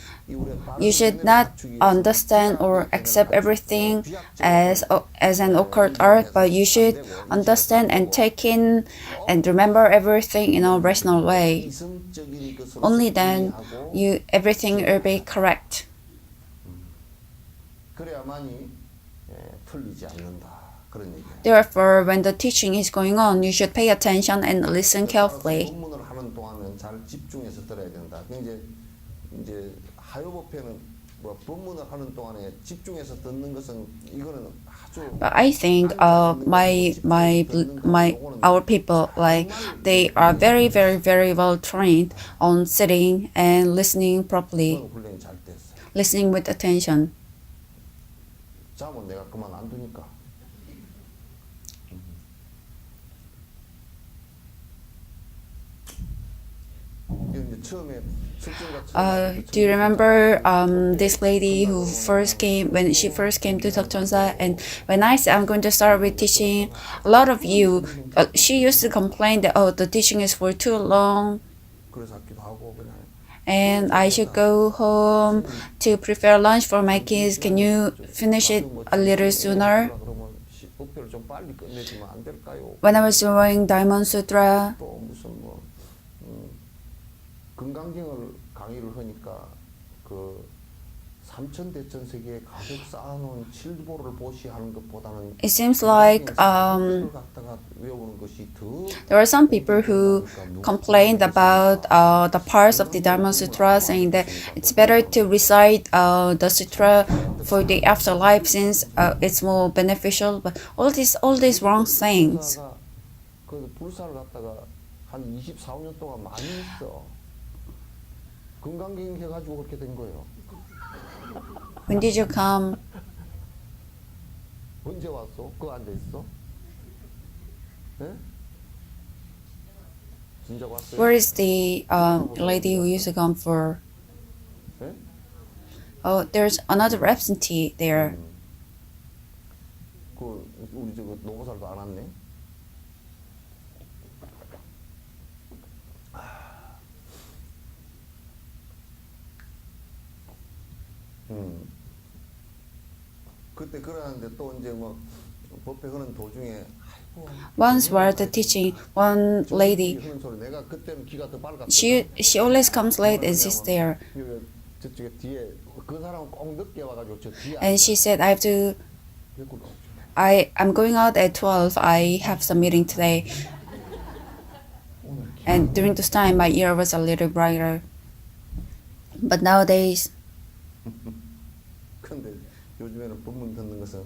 you should not understand or accept everything as an occult art, but you should understand and take in and remember everything in a rational way. Only then everything will be correct. Therefore, when the teaching is going on, you should pay attention and listen carefully. But I think our people, like, they are very well trained on sitting and listening properly, listening with attention. Do you remember this lady who when she first came to Dokchonsa, and when I said I'm going to start with teaching, a lot of you, she used to complain that the teaching is for too long, and I should go home to prepare lunch for my kids. Can you finish it a little sooner? When I was doing Diamond Sutra, 건강경을 강의를 하니까 그 삼천대천세계에 가득 쌓아놓은 칠보를 보시하는 것보다는 it seems like there are some people who complained about the parts of the Dharma Sutra, saying that it's better to recite the sutra for the afterlife since it's more beneficial. But all these wrong things. 그 불사를 갖다가 한 24년 동안 많이 있어. 건강경 해가지고 그렇게 된 거예요. When did you come? 언제 왔어? 그거 앉아 있어? 네? 진짜 왔어요? Where is the lady who used to come for? 네? Oh, there's another absentee there. 그 우리 저거 노보살도 안 왔네. 그때 그러는데 또 이제 뭐 법회 하는 도중에 Once while the teaching, one lady, 내가 그때는 기가 더 밝았어. she always comes late and sits there. 저쪽에 뒤에 그 사람은 꼭 늦게 와가지고 저 뒤에. And she said, I'm going out at 12. I have some meeting today. And during this time, my ear was a little brighter. But nowadays, 근데 요즘에는 법문 듣는 것은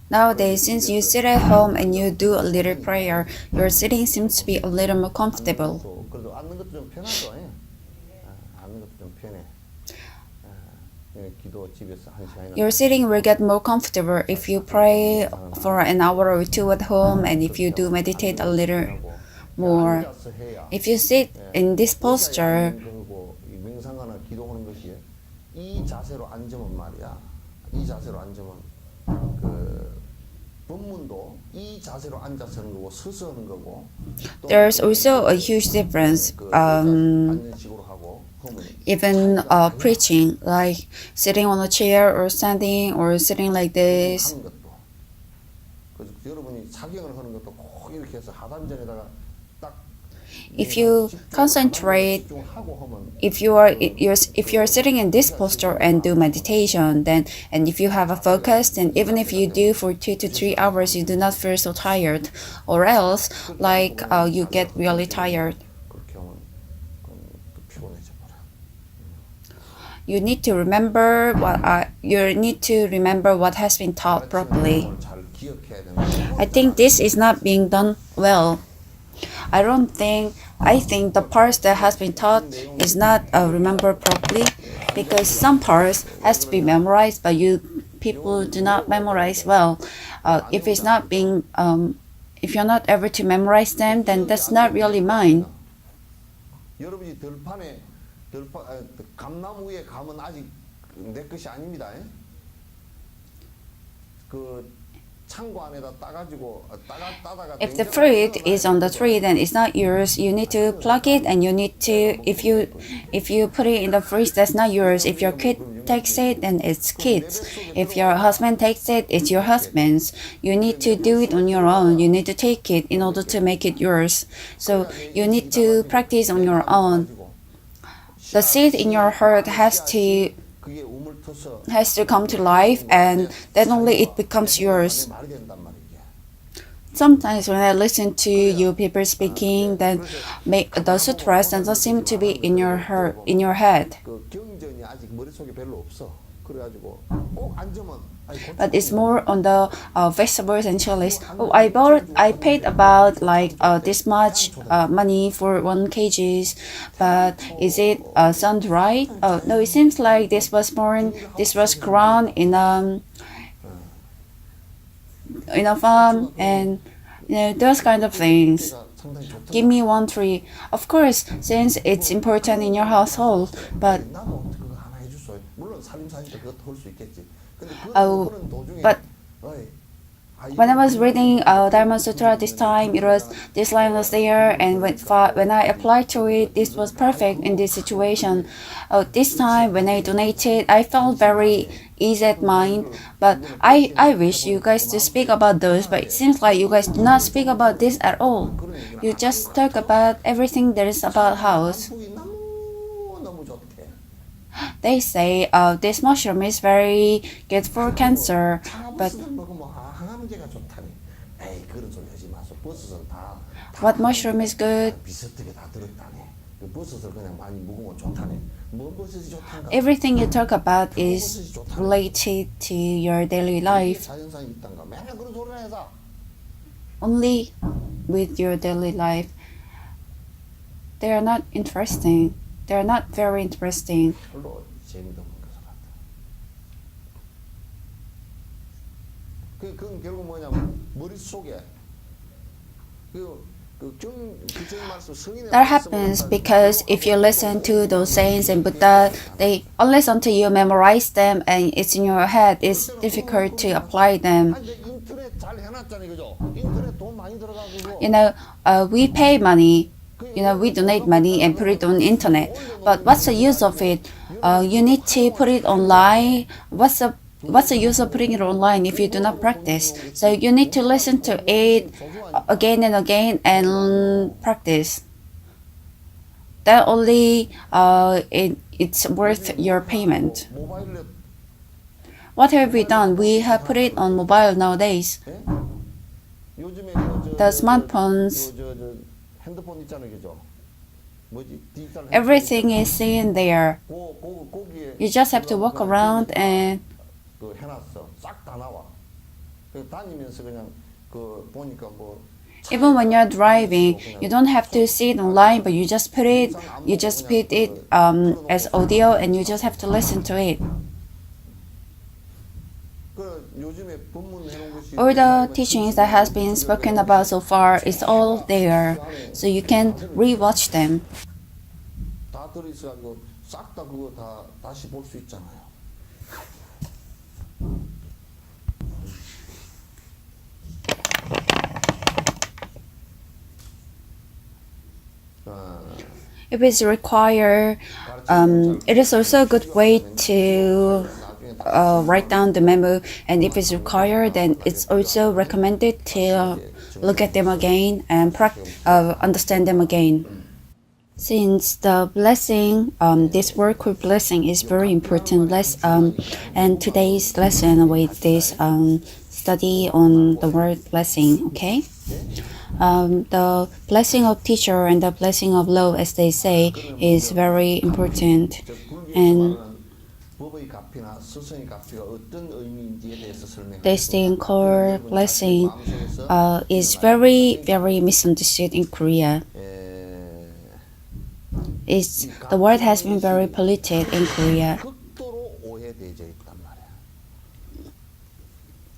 nowadays, since you sit at home and you do a little prayer, your sitting seems to be a little more comfortable. 그래도 앉는 것도 좀 편하죠. 앉는 것도 좀 편해. 기도 집에서 한 시간이나. Your sitting will get more comfortable if you pray for an hour or two at home, and if you do meditate a little more. If you sit in this posture, 명상하나 기도하는 것이 이 자세로 앉으면 말이야. 이 자세로 앉으면 그 법문도 이 자세로 앉아서 하는 거고 서서 하는 거고. there's also a huge difference. 앉는 식으로 하고 Even preaching, like sitting on a chair or standing or sitting like this. 하는 것도. 그래서 여러분이 사경을 하는 것도 꼭 이렇게 해서 하단전에다가 If you concentrate, if you are sitting in this posture and do meditation, then and if you have a focus, then even if you do for 2 to 3 hours, you do not feel so tired, or else like you get really tired. You need to remember what has been taught properly. I think this is not being done well. I think the parts that has been taught is not remembered properly, because some parts has to be memorized, but people do not memorize well. If it's not being if you're not able to memorize them, then that's not really mine. 여러분이 감나무 위에 감은 아직 내 것이 아닙니다. 그 창고 안에다 따가지고 따다가 If the fruit is on the tree, then it's not yours. You need to pluck it, and you need to, if you put it in the fridge, that's not yours. If your kid takes it, then it's kids. If your husband takes it, it's your husband's. You need to do it on your own. You need to take it in order to make it yours. So you need to practice on your own. The seed in your heart has to come to life, and then only it becomes yours. Sometimes when I listen to you people speaking, then the sutras doesn't seem to be in your heart, in your head. But it's more on the vegetables and chilies. Oh, I paid about like this much money for 1 kg, but is it sound right? No, it seems like this was grown in a farm, and those kind of things. Give me 1 tree. Of course, since it's important in your household, but but when I was reading Dharma Sutra this time, this line was there, and when I applied to it, this was perfect in this situation. This time when I donated, I felt very easy at mind. But I wish you guys to speak about those, but it seems like you guys do not speak about this at all. You just talk about everything that is about house. They say this mushroom is very good for cancer, but what mushroom is good? Everything you talk about is related to your daily life. Only with your daily life. They are not interesting. They are not very interesting. That happens because if you listen to those sayings and Buddha, unless until you memorize them and it's in your head, it's difficult to apply them. We pay money. We donate money and put it on internet. But what's the use of it? You need to put it online. What's the use of putting it online if you do not practice? So you need to listen to it again and again and practice. That only it's worth your payment. What have we done? We have put it on mobile nowadays. The smartphones. Everything is seen there. You just have to walk around and even when you're driving, you don't have to see it online, but you just put it as audio, and you just have to listen to it. All the teachings that has been spoken about so far is all there, so you can re-watch them. If it's required, it is also a good way to write down the memo, and if it's required, then it's also recommended to look at them again and understand them again. Since the blessing, this word called blessing is very important, and today's lesson with this study on the word blessing, okay? The blessing of teacher and the blessing of Lord, as they say, is very important. And 법의 가피나 스승의 가피가 어떤 의미인지에 대해서 설명합니다. This thing called blessing is very, very misunderstood in Korea. The word has been very polluted in Korea. 극도로 오해되어 있단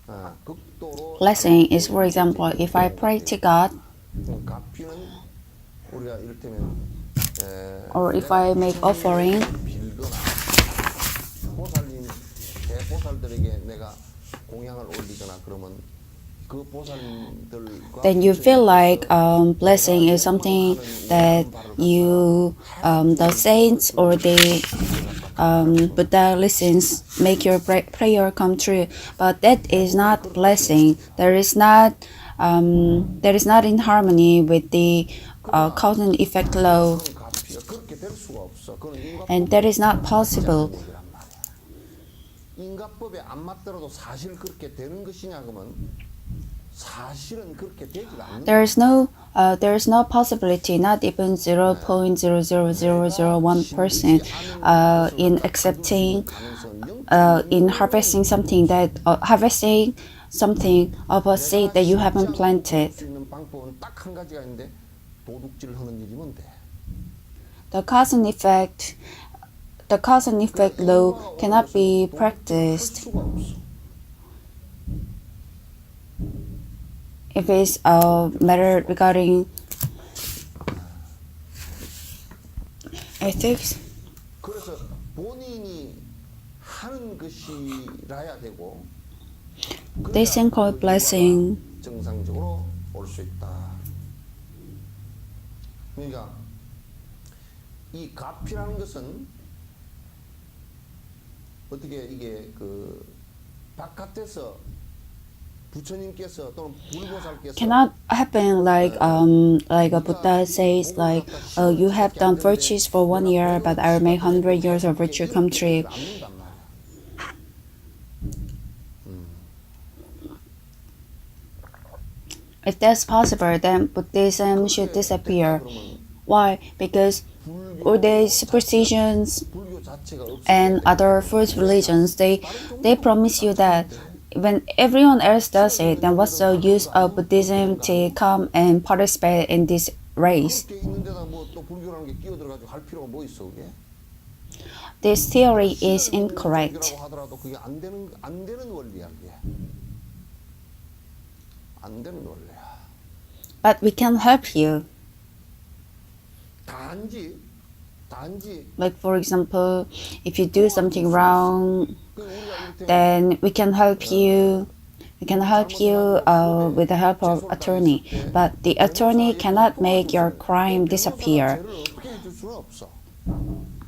말이야. 극도로 Blessing is, for example, if I pray to God, 가피는 우리가 이를테면 or if I make offering, 빌거나 보살님 대보살들에게 내가 공양을 올리거나 그러면 그 보살님들과 then you feel like blessing is something that you, the saints or the Buddha listens, make your prayer come true. But that is not blessing. That is not in harmony with the cause and effect law, 가피가 그렇게 될 수가 없어. 그건 and that is not possible. 인과법에 안 맞더라도 사실 그렇게 되는 것이냐 그러면 사실은 그렇게 되지가 않는. There is no possibility, not even 0.00001% in accepting, in harvesting something of a seed that you haven't planted. 있는 방법은 딱 한 가지가 있는데 도둑질하는 일이면 돼. The cause and effect law cannot be practiced 수가 없어. if it's a matter regarding ethics. 그래서 본인이 하는 것이라야 되고 This thing called blessing 정상적으로 올 수 있다. 그러니까 이 가피라는 것은 어떻게 이게 그 바깥에서 부처님께서 또는 불보살께서 cannot happen like a Buddha says like you have done virtues for 1 year, but I will make 100 years of virtue come true. 않는단 말이야. If that's possible, then Buddhism should disappear. Why? Because all the superstitions 불교 자체가 없어. and other false religions, they promise you that when everyone else does it, then what's the use of Buddhism to come and participate in this race? 그렇게 있는데다 뭐 또 불교라는 게 끼어들어가지고 할 필요가 뭐 있어 그게? This theory is incorrect. 불교라고 하더라도 그게 안 되는 원리야 그게. 안 되는 원리야. But we can help you. 단지 Like for example, if you do something wrong, then we can help you. We can help you with the help of attorney. But the attorney cannot make your crime disappear. 어떻게 해줄 수는 없어.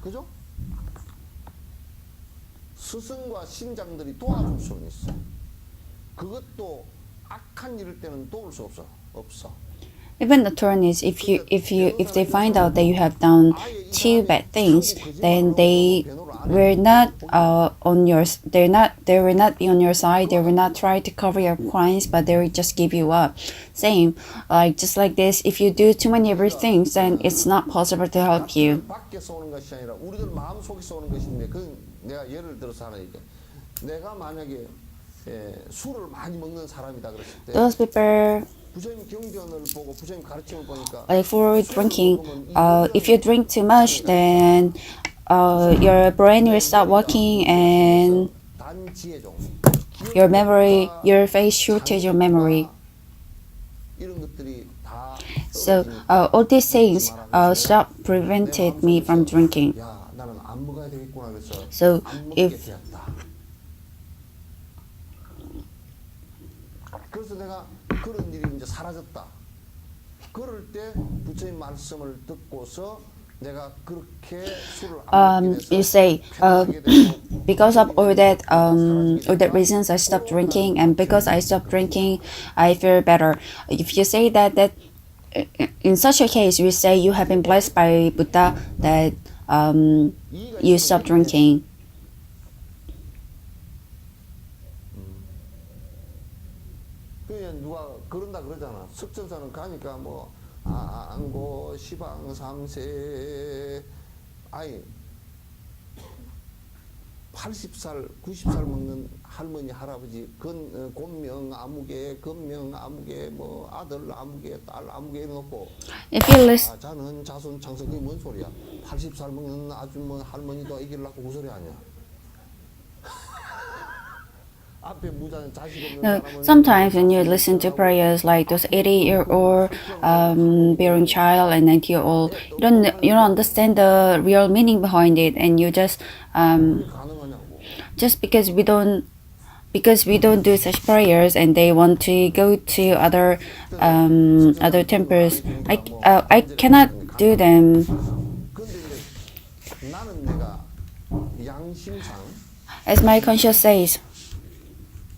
그죠? 스승과 신장들이 도와줄 수는 있어. 그것도 악한 일일 때는 도울 수 없어. Even attorneys, if they find out that you have done two bad things, then they will not they will not be on your side. They will not try to cover your crimes, but they will just give you up. Same, like just like this. If you do too many evil things, then it's not possible to help you. 밖에서 오는 것이 아니라 우리들 마음 속에서 오는 것인데, 그 내가 예를 들어서 하나 얘기해. 내가 만약에 술을 많이 먹는 사람이다 그랬을 때. Those people. 부처님 경전을 보고 부처님 가르침을 보니까 Like for drinking, if you drink too much, then your brain will stop working and your face shortage your memory. So all these things stop prevented me from drinking. So if 그래서 내가 그런 일이 이제 사라졌다. 그럴 때 부처님 말씀을 듣고서 내가 그렇게 술을 안 먹게 돼서 you say because of all that reasons I stopped drinking, and because I stopped drinking I feel better. If you say that in such a case you say you have been blessed by Buddha that you stopped drinking. 누가 그런다 그러잖아. 석천사는 가니까 뭐 안고 시방 삼세 아이 80살, 90살 먹는 할머니, 할아버지, 곤명 아무개, 건명 아무개, 뭐 아들 아무개, 딸 아무개 이래놓고 If you listen, 자는 자손 창석이 뭔 소리야? 80살 먹는 아줌마 할머니도 이기려고 그 소리 아니야? 앞에 무자는 자식 없는 no, 사람은 sometimes when you listen to prayers like those 80-year-old bearing child and 90-year-old, you don't understand the real meaning behind it, and you just 가능하냐고. just because we don't do such prayers and they want to go to other temples. I cannot do them. 근데 이제 나는 내가 양심상 As my conscience says,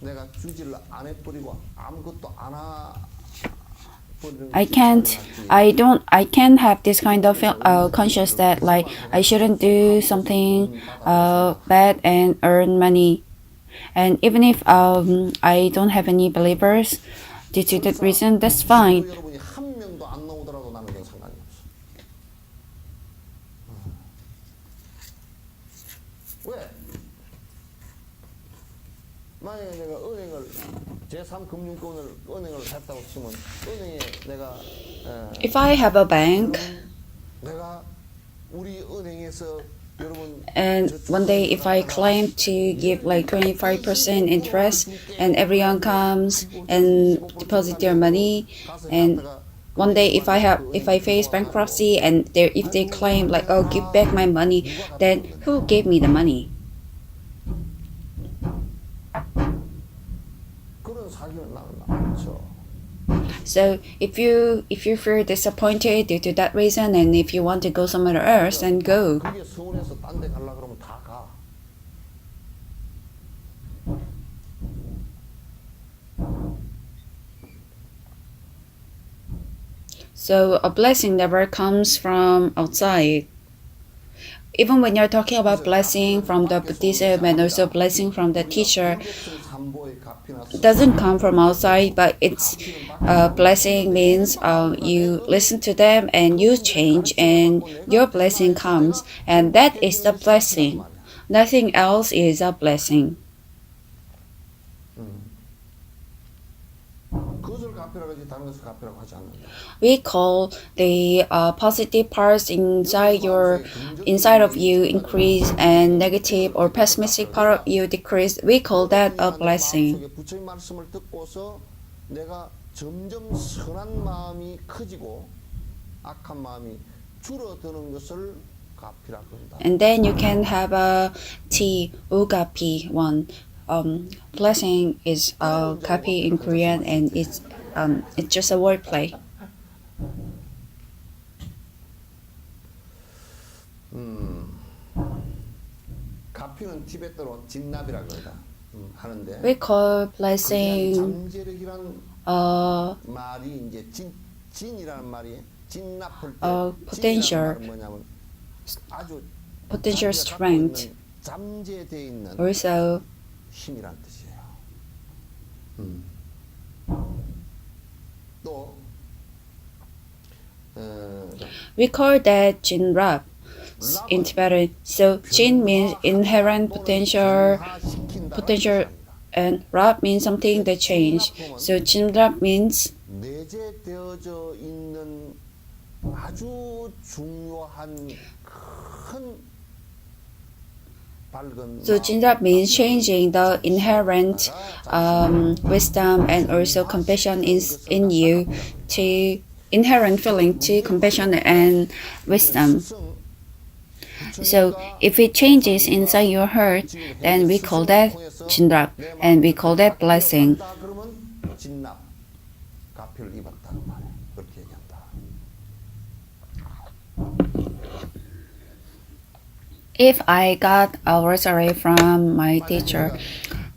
내가 주지를 안 해버리고 아무것도 안 해버리는 I can't have this kind of conscience that like I shouldn't do something bad and earn money. And even if I don't have any believers due to that reason, that's fine. 여러분이 한 명도 안 나오더라도 나는 그건 상관이 없어. 왜? 만약에 내가 은행을 제3금융권을 은행을 했다고 치면 은행에 내가 If I have a bank 내가 우리 은행에서 여러분 and one day if I claim to give like 25% interest and everyone comes and deposit their money, and one day if I face bankruptcy and if they claim like, oh, give back my money, then who gave me the money? 그런 사기는 나는 많죠. So if you feel disappointed due to that reason, and if you want to go somewhere else, then go. 그게 서울에서 딴 데 가려고 그러면 다 가. So a blessing never comes from outside. Even when you're talking about blessing from the Buddhism and also blessing from the teacher, it doesn't come from outside, but it's blessing means you listen to them and you change and your blessing comes, and that is the blessing. Nothing else is a blessing. 그것을 갚으라고 하지 다른 것을 갚으라고 하지 않는다. We call the positive parts inside of you increase and negative or pessimistic part of you decrease. We call that a blessing. 부처님 말씀을 듣고서 내가 점점 선한 마음이 커지고 악한 마음이 줄어드는 것을 갚이라고 한다. And then you can have a T, ugapi one. Blessing is kapi in Korean, and it's just a wordplay. 갚이는 티베트로 진납이라고 하는데. We call blessing 잠재력이란 말이 이제 진이라는 말이 진납할 때 potential. 진이라는 말은 뭐냐면 아주 potential strength. 잠재되어 있는 Also, 힘이란 뜻이에요. 또 we call that jinrab in Tibetan. So jin means inherent potential, and rab means something that change. So jinrab means 내재되어져 있는 아주 중요한 큰 So jinrab means changing the inherent wisdom and also compassion in you to inherent feeling to compassion and wisdom. So if it changes inside your heart, then we call that jinrab, and we call that blessing. 그러면 진납, 가피를 입었다 말이야. 그렇게 얘기한다. If I got a rosary from my teacher,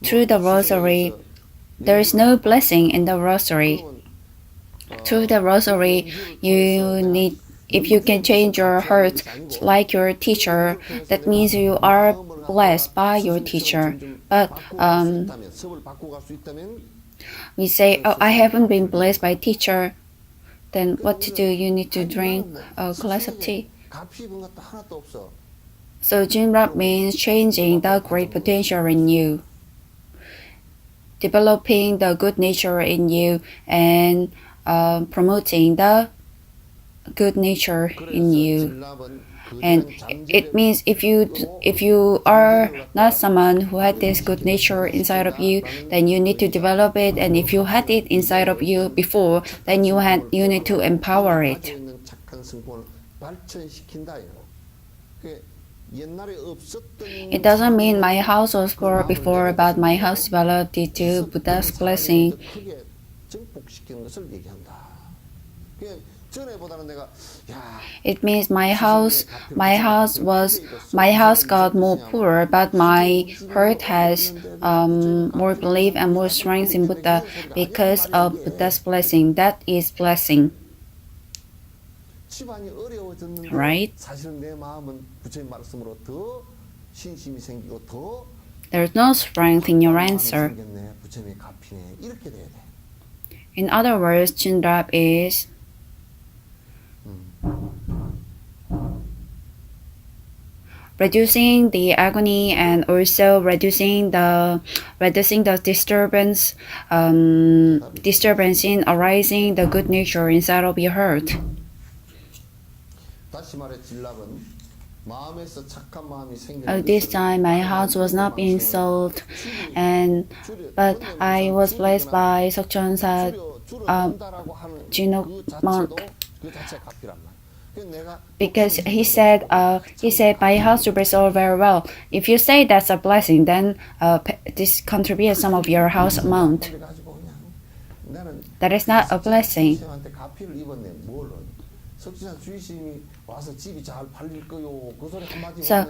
through the rosary, there is no blessing in the rosary. Through the rosary, if you can change your heart like your teacher, that means you are blessed by your teacher. But we say, oh, I haven't been blessed by teacher. Then what to do? You need to drink a glass of tea. So Jinok means changing the great potential in you, developing the good nature in you, and promoting the good nature in you. And it means if you are not someone who had this good nature inside of you, then you need to develop it. And if you had it inside of you before, then you need to empower it. It doesn't mean my house was poor before, but my house developed due to Buddha's blessing. It means my house got more poor, but my heart has more belief and more strength in Buddha because of Buddha's blessing. That is blessing. Right? There's no strength in your answer. In other words, Jinok is reducing the agony and also reducing the disturbance in arising the good nature inside of your heart. This time my house was not being sold, but I was blessed by Sokchonsa Jinok monk, because he said my house will be sold very well. If you say that's a blessing, then this contributes some of your house amount. That is not a blessing. So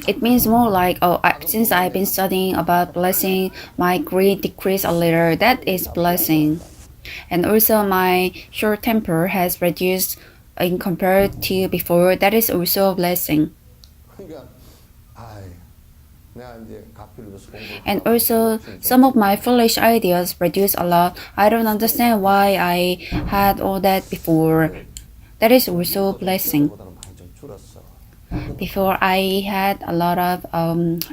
it means more like, since I've been studying about blessing, my greed decreased a little. That is blessing. And also my short temper has reduced in compared to before. That is also a blessing. And also some of my foolish ideas reduced a lot. I don't understand why I had all that before. That is also a blessing. Before I had a lot of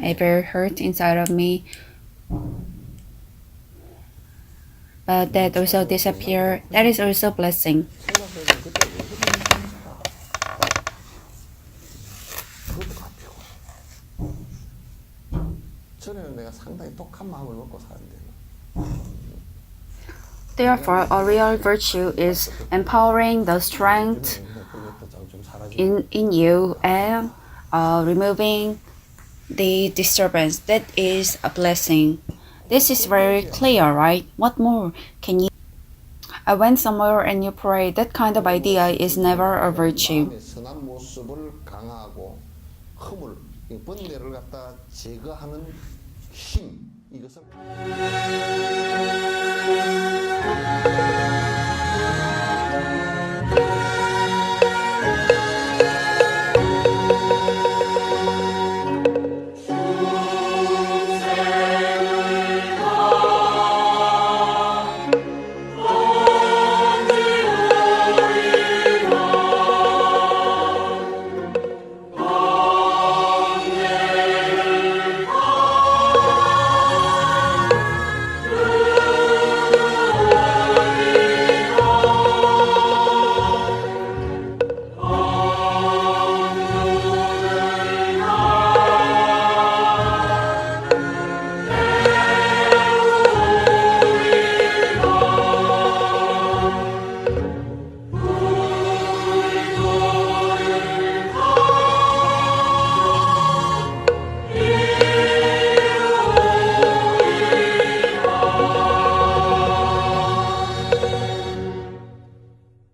ever hurt inside of me, but that also disappeared. That is also a blessing. Therefore, a real virtue is empowering the strength in you and removing the disturbance. That is a blessing. This is very clear, right? What more can you? I went somewhere and you pray. That kind of idea is never a virtue. 번뇌를 갖다 제거하는 힘, 이것을